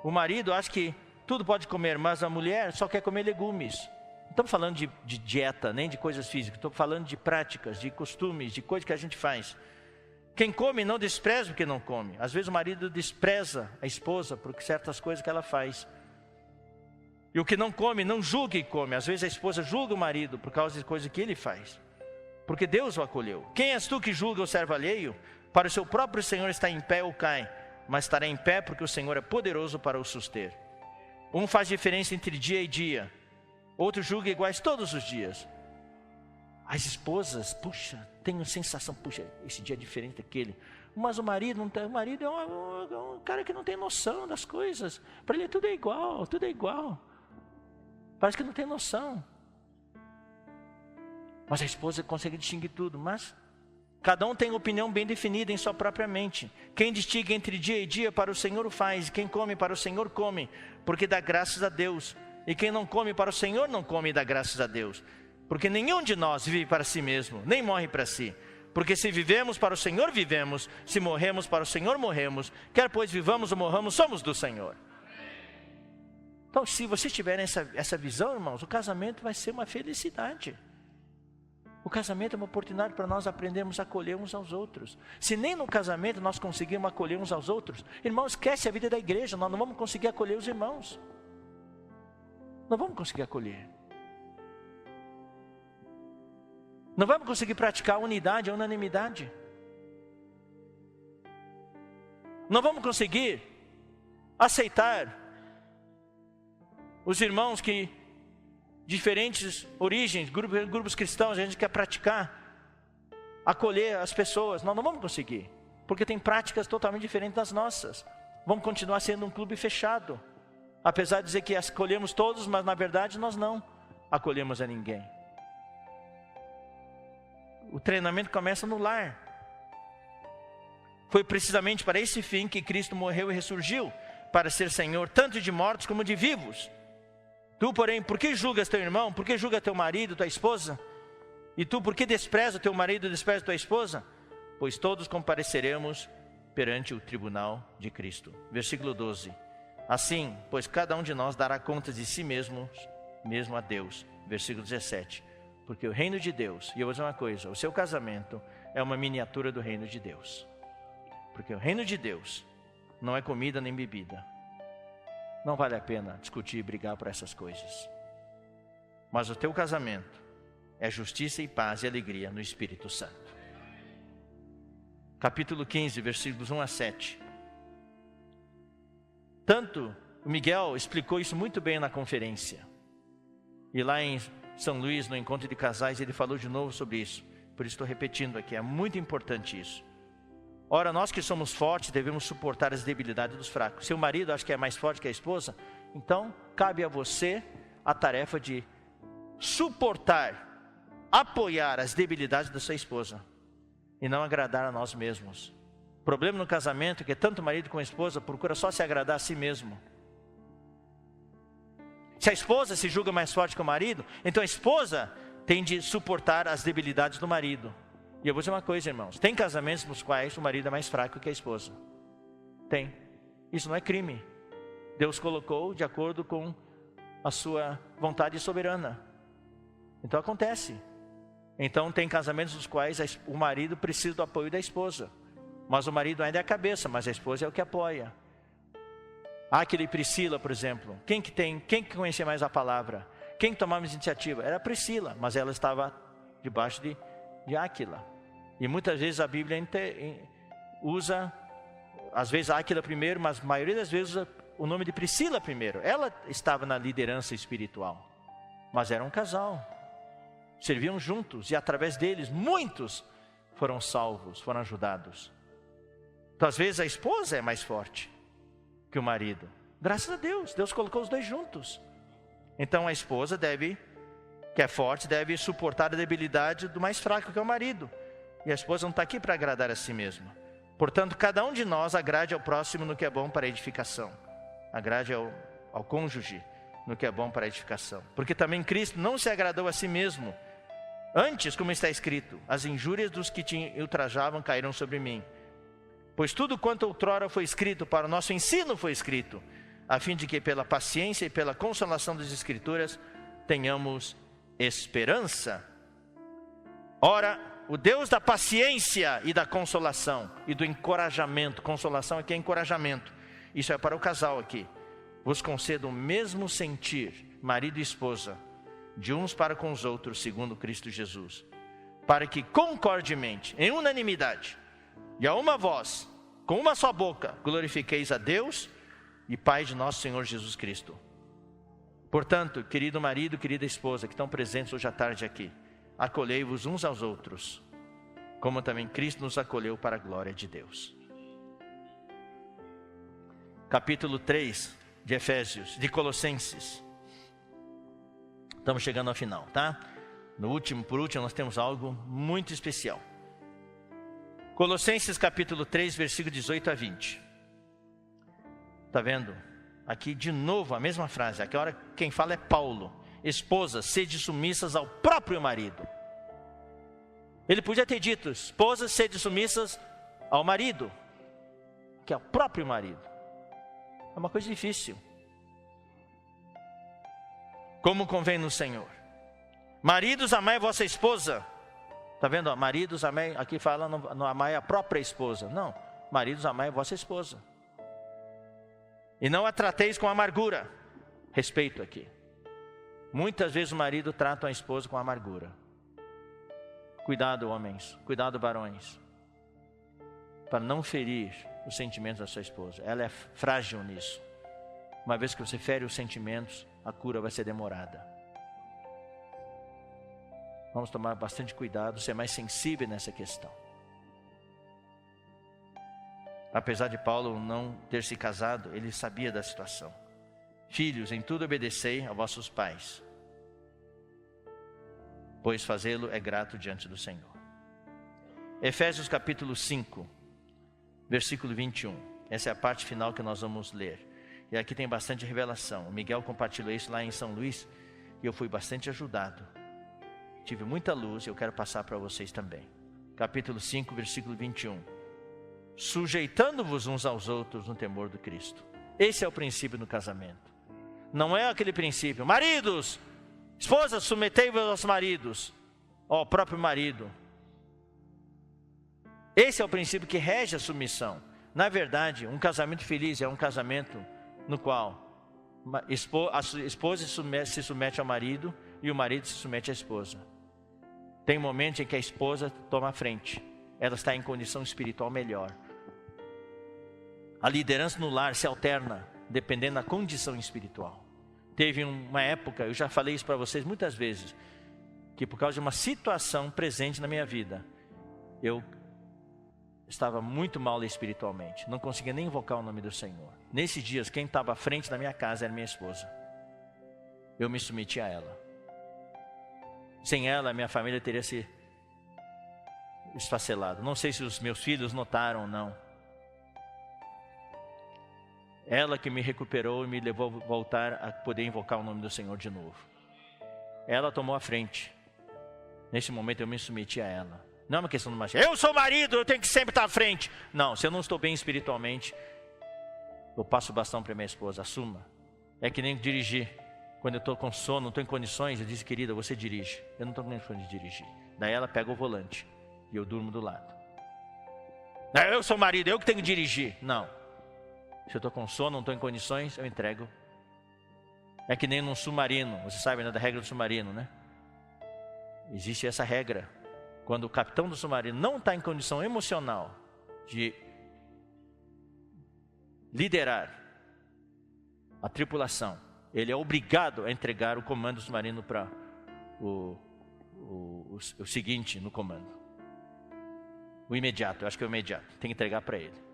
O marido acha que tudo pode comer, mas a mulher só quer comer legumes. Não estamos falando de dieta, nem de coisas físicas. Estou falando de práticas, de costumes, de coisas que a gente faz. Quem come não despreza o que não come. Às vezes o marido despreza a esposa por certas coisas que ela faz. E o que não come, não julga e come. Às vezes a esposa julga o marido por causa de coisas que ele faz. Porque Deus o acolheu. Quem és tu que julga o servo alheio? Para o seu próprio Senhor está em pé ou cai. Mas estará em pé porque o Senhor é poderoso para o suster. Um faz diferença entre dia e dia. Outro julga iguais todos os dias. As esposas, puxa, tenho a sensação, puxa, esse dia é diferente daquele. Mas o marido não tem, o marido é um cara que não tem noção das coisas. Para ele tudo é igual, tudo é igual. Parece que não tem noção. Mas a esposa consegue distinguir tudo. Mas cada um tem opinião bem definida em sua própria mente. Quem distingue entre dia e dia, para o Senhor o faz. Quem come, para o Senhor come, porque dá graças a Deus. E quem não come, para o Senhor não come e dá graças a Deus. Porque nenhum de nós vive para si mesmo, nem morre para si. Porque se vivemos, para o Senhor vivemos. Se morremos, para o Senhor morremos. Quer pois vivamos ou morramos, somos do Senhor. Então, se vocês tiverem essa visão, irmãos, o casamento vai ser uma felicidade. O casamento é uma oportunidade para nós aprendermos a acolher uns aos outros. Se nem no casamento nós conseguimos acolher uns aos outros, irmãos, esquece a vida da igreja, nós não vamos conseguir acolher os irmãos. Não vamos conseguir acolher. Não vamos conseguir praticar a unidade, a unanimidade. Não vamos conseguir aceitar os irmãos que, diferentes origens, grupos cristãos, a gente quer praticar, acolher as pessoas. Nós não vamos conseguir, porque tem práticas totalmente diferentes das nossas. Vamos continuar sendo um clube fechado, apesar de dizer que acolhemos todos, mas na verdade nós não acolhemos a ninguém. O treinamento começa no lar. Foi precisamente para esse fim que Cristo morreu e ressurgiu, para ser Senhor tanto de mortos como de vivos. Tu, porém, por que julgas teu irmão? Por que julga teu marido, tua esposa? E tu, por que despreza teu marido e despreza tua esposa? Pois todos compareceremos perante o tribunal de Cristo. Versículo 12. Assim, pois cada um de nós dará contas de si mesmo a Deus. Versículo 17. Porque o reino de Deus, e eu vou dizer uma coisa, o seu casamento é uma miniatura do reino de Deus. Porque o reino de Deus não é comida nem bebida. Não vale a pena discutir e brigar por essas coisas. Mas o teu casamento é justiça e paz e alegria no Espírito Santo. Capítulo 15, versículos 1 a 7. Tanto o Miguel explicou isso muito bem na conferência. E lá em São Luís, no encontro de casais, ele falou de novo sobre isso. Por isso estou repetindo aqui, é muito importante isso. Ora, nós que somos fortes devemos suportar as debilidades dos fracos. Se o marido acha que é mais forte que a esposa, então cabe a você a tarefa de suportar, apoiar as debilidades da sua esposa e não agradar a nós mesmos. O problema no casamento é que tanto o marido como a esposa procura só se agradar a si mesmo. Se a esposa se julga mais forte que o marido, então a esposa tem de suportar as debilidades do marido. E eu vou dizer uma coisa, irmãos, tem casamentos nos quais o marido é mais fraco que a esposa. Tem. Isso não é crime. Deus colocou de acordo com a sua vontade soberana. Então acontece. Então tem casamentos nos quais o marido precisa do apoio da esposa. Mas o marido ainda é a cabeça, mas a esposa é o que apoia. Áquila e Priscila, por exemplo. Quem que conhecia mais a palavra? Quem que tomava mais iniciativa? Era a Priscila, mas ela estava debaixo de Áquila. E muitas vezes a Bíblia usa, às vezes Áquila primeiro, mas a maioria das vezes usa o nome de Priscila primeiro. Ela estava na liderança espiritual, mas era um casal. Serviam juntos e através deles muitos foram salvos, foram ajudados. Então às vezes a esposa é mais forte que o marido. Graças a Deus, Deus colocou os dois juntos. Então a esposa que é forte, deve suportar a debilidade do mais fraco, que é o marido. E a esposa não está aqui para agradar a si mesma. Portanto, cada um de nós agrade ao próximo no que é bom para a edificação. Agrade ao cônjuge no que é bom para a edificação. Porque também Cristo não se agradou a si mesmo. Antes, como está escrito, as injúrias dos que te ultrajavam caíram sobre mim. Pois tudo quanto outrora foi escrito para o nosso ensino foi escrito, a fim de que pela paciência e pela consolação das Escrituras tenhamos esperança. Ora, o Deus da paciência e da consolação e do encorajamento, consolação aqui é encorajamento, isso é para o casal aqui, vos conceda o mesmo sentir, marido e esposa, de uns para com os outros, segundo Cristo Jesus, para que concordemente, em unanimidade, e a uma voz, com uma só boca, glorifiqueis a Deus e Pai de nosso Senhor Jesus Cristo. Portanto, querido marido, querida esposa, que estão presentes hoje à tarde aqui, acolhei-vos uns aos outros, como também Cristo nos acolheu para a glória de Deus. Capítulo 3 de Efésios, de Colossenses. Estamos chegando ao final, tá? Por último, nós temos algo muito especial. Colossenses capítulo 3, versículo 18 a 20. Está vendo? Aqui de novo a mesma frase. Aqui a hora quem fala é Paulo. Esposas, sede submissas ao próprio marido. Ele podia ter dito, esposas, sede submissas ao marido, que é o próprio marido. É uma coisa difícil. Como convém no Senhor. Maridos, amai a vossa esposa. Está vendo? Maridos, amai, aqui fala, não amai a própria esposa. Não, maridos, amai a vossa esposa. E não a trateis com amargura. Respeito aqui. Muitas vezes o marido trata a esposa com amargura. Cuidado, homens. Cuidado, varões. Para não ferir os sentimentos da sua esposa. Ela é frágil nisso. Uma vez que você fere os sentimentos, a cura vai ser demorada. Vamos tomar bastante cuidado, ser mais sensível nessa questão. Apesar de Paulo não ter se casado, ele sabia da situação. Filhos, em tudo obedecei a vossos pais, pois fazê-lo é grato diante do Senhor. Efésios capítulo 5, versículo 21. Essa é a parte final que nós vamos ler. E aqui tem bastante revelação. O Miguel compartilhou isso lá em São Luís e eu fui bastante ajudado. Tive muita luz e eu quero passar para vocês também. Capítulo 5, versículo 21. Sujeitando-vos uns aos outros no temor do Cristo. Esse é o princípio do casamento. Não é aquele princípio, maridos, Esposas, submetei-vos aos maridos, ao próprio marido. Esse é o princípio que rege a submissão. Na verdade, um casamento feliz é um casamento no qual a esposa se submete ao marido e o marido se submete à esposa. Tem momentos em que a esposa toma a frente. Ela está em condição espiritual melhor. A liderança no lar se alterna dependendo da condição espiritual. Teve uma época, eu já falei isso para vocês muitas vezes, que por causa de uma situação presente na minha vida, eu estava muito mal espiritualmente, não conseguia nem invocar o nome do Senhor. Nesses dias, quem estava à frente da minha casa era minha esposa. Eu me submeti a ela. Sem ela, minha família teria se esfacelado. Não sei se os meus filhos notaram ou não. Ela que me recuperou e me levou a voltar a poder invocar o nome do Senhor de novo. Ela tomou a frente. Nesse momento eu me submeti a ela. Não é uma questão do machismo. Eu sou marido, eu tenho que sempre estar à frente. Não, se eu não estou bem espiritualmente, eu passo o bastão para minha esposa. Assuma. É que nem dirigir. Quando eu estou com sono, não estou em condições, eu disse, querida, você dirige. Eu não estou com condições de dirigir. Daí ela pega o volante e eu durmo do lado. Eu sou marido, eu que tenho que dirigir. Não. Se eu estou com sono, não estou em condições, eu entrego. É que nem num submarino. Você sabe, né, da regra do submarino, né? Existe essa regra. Quando o capitão do submarino não está em condição emocional de liderar a tripulação, ele é obrigado a entregar o comando do submarino para o seguinte no comando. O imediato, eu acho que é o imediato. Tem que entregar para ele.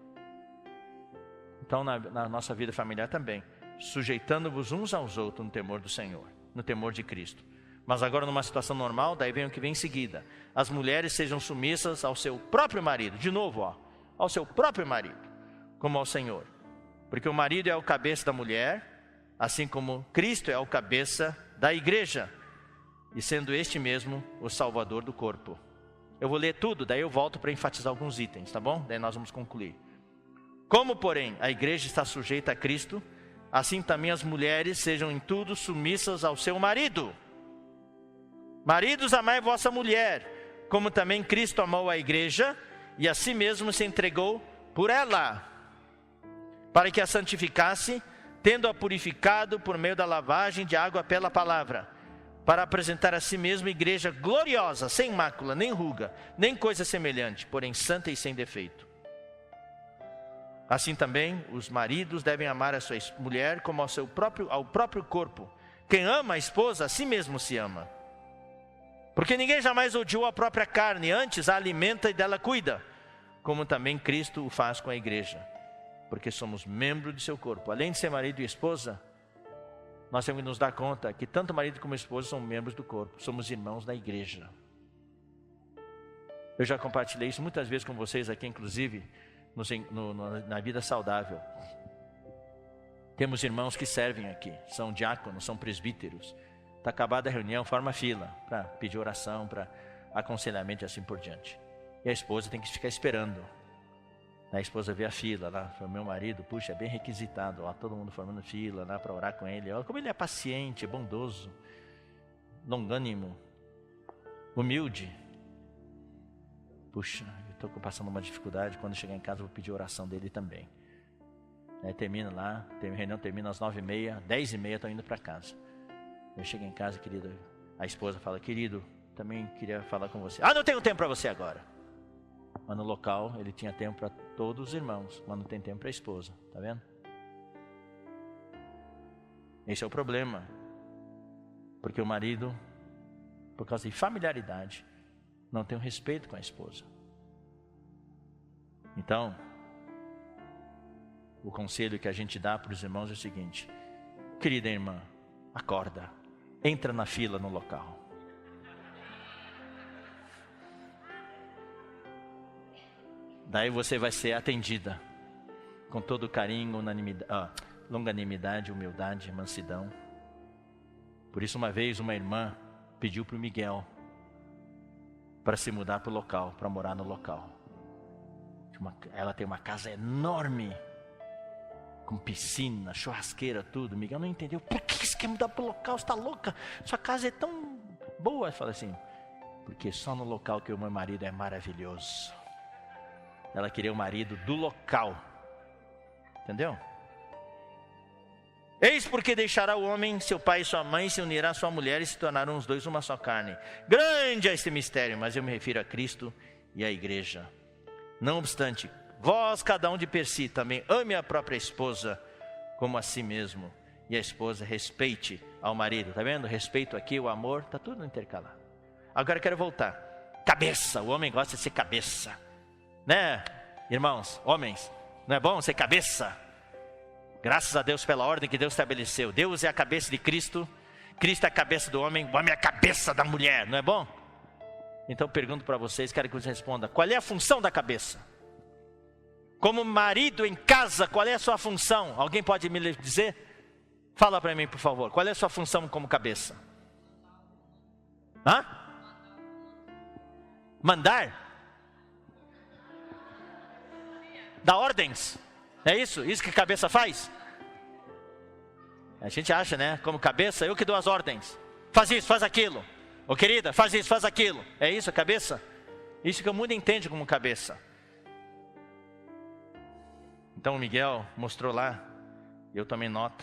Então, na nossa vida familiar também, sujeitando-vos uns aos outros no temor do Senhor, no temor de Cristo. Mas agora numa situação normal, daí vem o que vem em seguida. As mulheres sejam submissas ao seu próprio marido. De novo, ao seu próprio marido, como ao Senhor. Porque o marido é o cabeça da mulher, assim como Cristo é o cabeça da igreja. E sendo este mesmo o salvador do corpo. Eu vou ler tudo, daí eu volto para enfatizar alguns itens, tá bom? Daí nós vamos concluir. Como, porém, a igreja está sujeita a Cristo, assim também as mulheres sejam em tudo submissas ao seu marido. Maridos, amai vossa mulher, como também Cristo amou a igreja e a si mesmo se entregou por ela, para que a santificasse, tendo-a purificado por meio da lavagem de água pela palavra, para apresentar a si mesmo igreja gloriosa, sem mácula, nem ruga, nem coisa semelhante, porém santa e sem defeito. Assim também, os maridos devem amar a sua mulher como ao próprio corpo. Quem ama a esposa, a si mesmo se ama. Porque ninguém jamais odiou a própria carne, antes a alimenta e dela cuida, como também Cristo o faz com a igreja, porque somos membros de seu corpo. Além de ser marido e esposa, nós temos que nos dar conta que tanto marido como esposa são membros do corpo, somos irmãos da igreja. Eu já compartilhei isso muitas vezes com vocês aqui, inclusive na vida saudável. Temos irmãos que servem aqui, são diáconos, são presbíteros. Está acabada a reunião, forma fila para pedir oração, para aconselhamento e assim por diante. E a esposa tem que ficar esperando. A esposa vê a fila lá, o meu marido, puxa, é bem requisitado, ó, todo mundo formando fila lá para orar com ele. Olha como ele é paciente, bondoso, longânimo, humilde. Puxa, eu estou passando uma dificuldade, quando chegar em casa eu vou pedir oração dele também. Aí termina lá, a reunião termina às 9h30, 10h30 estou indo para casa. Eu chego em casa, querido, a esposa fala, querido, também queria falar com você. Não tenho tempo para você agora. Mas no local ele tinha tempo para todos os irmãos, mas não tem tempo para a esposa, tá vendo? Esse é o problema. Porque o marido, por causa de familiaridade, não tem um respeito com a esposa. Então, o conselho que a gente dá para os irmãos é o seguinte: querida irmã, acorda, entra na fila no local. Daí você vai ser atendida com todo carinho, longanimidade, humildade, mansidão. Por isso, uma vez uma irmã pediu para o Miguel para se mudar para o local, para morar no local. Ela tem uma casa enorme, com piscina, churrasqueira, tudo. Miguel não entendeu. Por que você quer mudar para o local? Você está louca? Sua casa é tão boa. Eu falei assim, porque só no local que o meu marido é maravilhoso. Ela queria o marido do local. Entendeu? Eis porque deixará o homem, seu pai e sua mãe, se unirá à sua mulher e se tornarão os dois uma só carne. Grande é este mistério, mas eu me refiro a Cristo e à igreja. Não obstante, vós, cada um de per si, também ame a própria esposa como a si mesmo. E a esposa respeite ao marido. Está vendo? Respeito aqui, o amor, está tudo intercalado. Agora eu quero voltar. Cabeça, o homem gosta de ser cabeça. Né, irmãos, homens? Não é bom ser cabeça? Graças a Deus pela ordem que Deus estabeleceu. Deus é a cabeça de Cristo. Cristo é a cabeça do homem. O homem é a cabeça da mulher. Não é bom? Então eu pergunto para vocês, quero que vocês respondam. Qual é a função da cabeça? Como marido em casa, qual é a sua função? Alguém pode me dizer? Fala para mim, por favor. Qual é a sua função como cabeça? Hã? Mandar? Dar ordens? É isso? Isso que a cabeça faz? A gente acha, né? Como cabeça, eu que dou as ordens. Faz isso, faz aquilo. Ô querida, faz isso, faz aquilo. É isso a cabeça? Isso que o mundo entende como cabeça. Então o Miguel mostrou lá, eu tomei nota,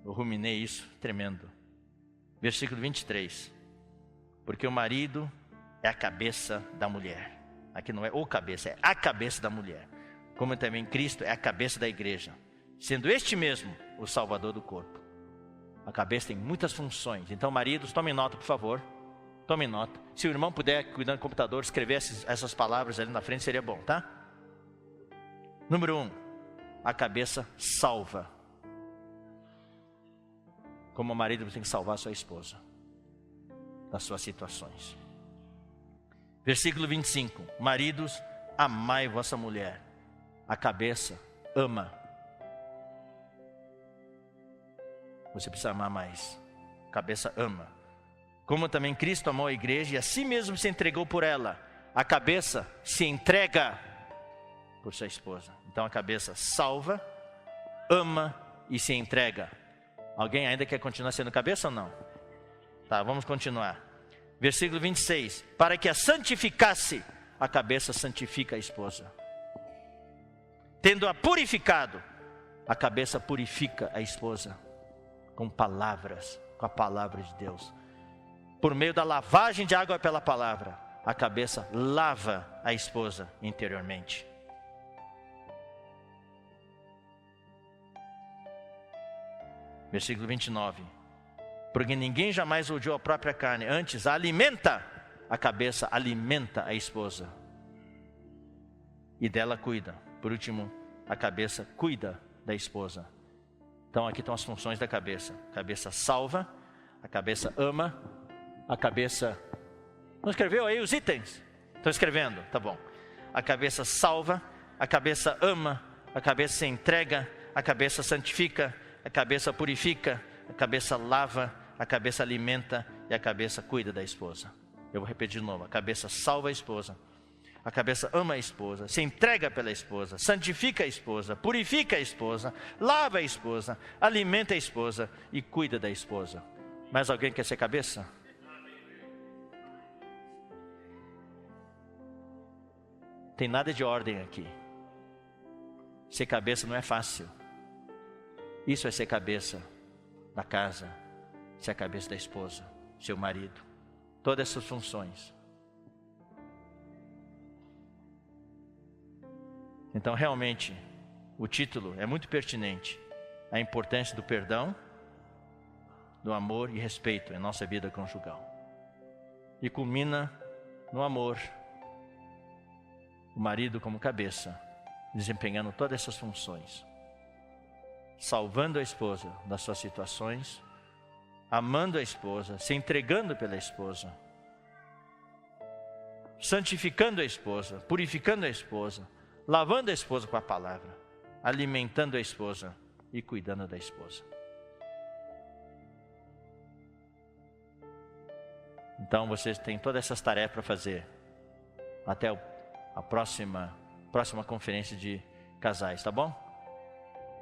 eu ruminei isso, tremendo. Versículo 23. Porque o marido é a cabeça da mulher. Aqui não é o cabeça, é a cabeça da mulher. Como também Cristo é a cabeça da igreja, sendo este mesmo o salvador do corpo. A cabeça tem muitas funções. Então maridos, tomem nota por favor. Tomem nota. Se o irmão puder, cuidando do computador, escrever essas palavras ali na frente, seria bom, tá? Número 1, a cabeça salva. Como o marido tem que salvar a sua esposa das suas situações. Versículo 25, maridos, amai vossa mulher. A cabeça ama. Você precisa amar mais. A cabeça ama. Como também Cristo amou a igreja e a si mesmo se entregou por ela. A cabeça se entrega por sua esposa. Então a cabeça salva, ama e se entrega. Alguém ainda quer continuar sendo cabeça ou não? Tá, vamos continuar. Versículo 26. Para que a santificasse, a cabeça santifica a esposa. Tendo-a purificado, a cabeça purifica a esposa. Com palavras, com a palavra de Deus. Por meio da lavagem de água pela palavra, a cabeça lava a esposa interiormente. Versículo 29. Porque ninguém jamais odiou a própria carne, antes a alimenta. A cabeça alimenta a esposa e dela cuida. Por último, a cabeça cuida da esposa. Então aqui estão as funções da cabeça. A cabeça salva, a cabeça ama, a cabeça... Não escreveu aí os itens? Estou escrevendo, tá bom. A cabeça salva, a cabeça ama, a cabeça se entrega, a cabeça santifica, a cabeça purifica, a cabeça lava, a cabeça alimenta e a cabeça cuida da esposa. Eu vou repetir de novo. A cabeça salva a esposa, a cabeça ama a esposa, se entrega pela esposa, santifica a esposa, purifica a esposa, lava a esposa, alimenta a esposa e cuida da esposa. Mais alguém quer ser cabeça? Tem nada de ordem aqui. Ser cabeça não é fácil. Isso é ser cabeça da casa, ser a cabeça da esposa, seu marido. Todas essas funções. Então realmente, o título é muito pertinente. A importância do perdão, do amor e respeito em nossa vida conjugal. E culmina no amor. O marido como cabeça, desempenhando todas essas funções. Salvando a esposa das suas situações, amando a esposa, se entregando pela esposa, santificando a esposa, purificando a esposa, lavando a esposa com a palavra, alimentando a esposa e cuidando da esposa. Então vocês têm todas essas tarefas para fazer até a próxima conferência de casais, tá bom?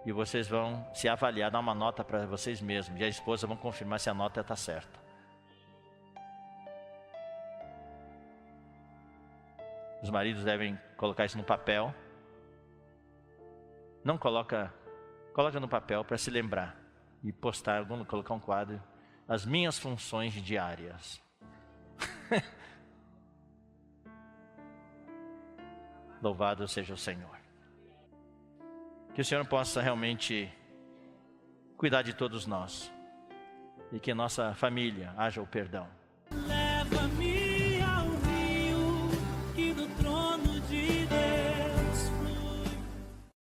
E vocês vão se avaliar, dar uma nota para vocês mesmos. E a esposa vão confirmar se a nota está certa. Os maridos devem colocar isso no papel. Não coloca no papel para se lembrar. E postar, colocar um quadro. As minhas funções diárias. Louvado seja o Senhor. Que o Senhor possa realmente cuidar de todos nós. E que em nossa família haja o perdão.